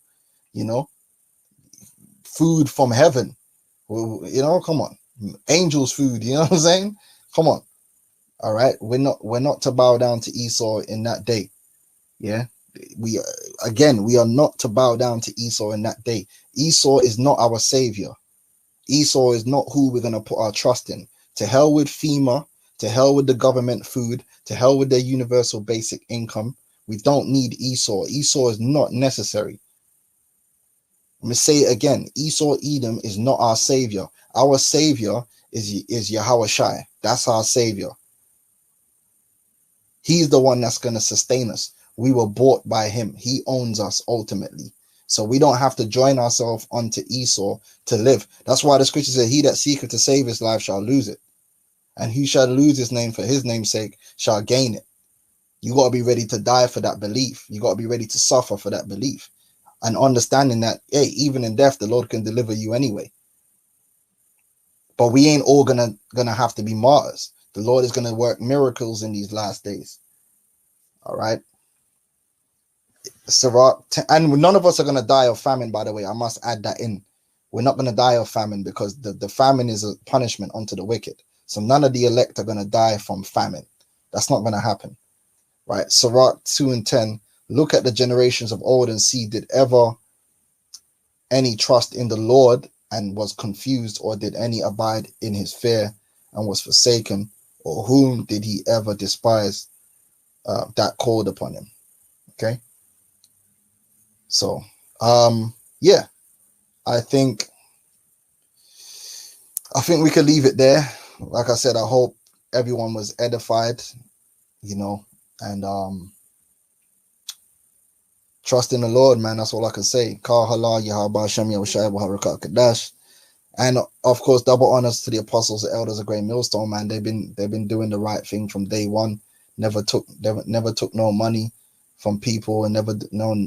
Food from heaven. Come on. Angels' food, you know what I'm saying? Come on. All right. We're not to bow down to Esau in that day. Yeah. We are not to bow down to Esau in that day. Esau is not our savior. Esau is not who we're going to put our trust in. To hell with FEMA, to hell with the government food, to hell with their universal basic income. We don't need Esau. Esau is not necessary. Let me say it again. Esau Edom is not our savior. Our savior is Yahweh Shai. That's our savior. He's the one that's going to sustain us. We were bought by him. He owns us ultimately. So we don't have to join ourselves onto Esau to live. That's why the scripture says, he that seeketh to save his life shall lose it. And he shall lose his name for his name's sake shall gain it. You got to be ready to die for that belief. You got to be ready to suffer for that belief. And understanding that, hey, even in death, the Lord can deliver you anyway. But we ain't all gonna have to be martyrs. The Lord is gonna work miracles in these last days. All right. And none of us are gonna die of famine, by the way. I must add that in. We're not gonna die of famine, because the famine is a punishment unto the wicked. So none of the elect are gonna die from famine. That's not gonna happen. Right. Sirach 2:10. Look at the generations of old and see, did ever any trust in the Lord and was confused, or did any abide in his fear and was forsaken, or whom did he ever despise that called upon him? Okay. So, yeah, I think we could leave it there. Like I said, I hope everyone was edified, and trust in the Lord, man. That's all I can say. And of course, double honors to the apostles, the elders of Great Millstone, man. They've been doing the right thing from day one. Never took no money from people, and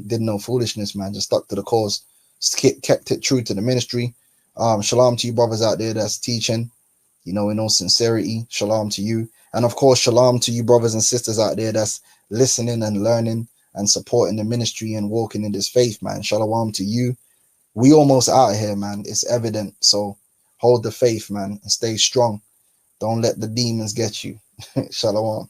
did no foolishness, man. Just stuck to the cause, kept it true to the ministry. Shalom to you brothers out there that's teaching, in all sincerity. Shalom to you. And of course, shalom to you brothers and sisters out there that's listening and learning and supporting the ministry and walking in this faith, man. Shalom to you. We almost out here, man. It's evident. So hold the faith, man, and stay strong. Don't let the demons get you. Shalom.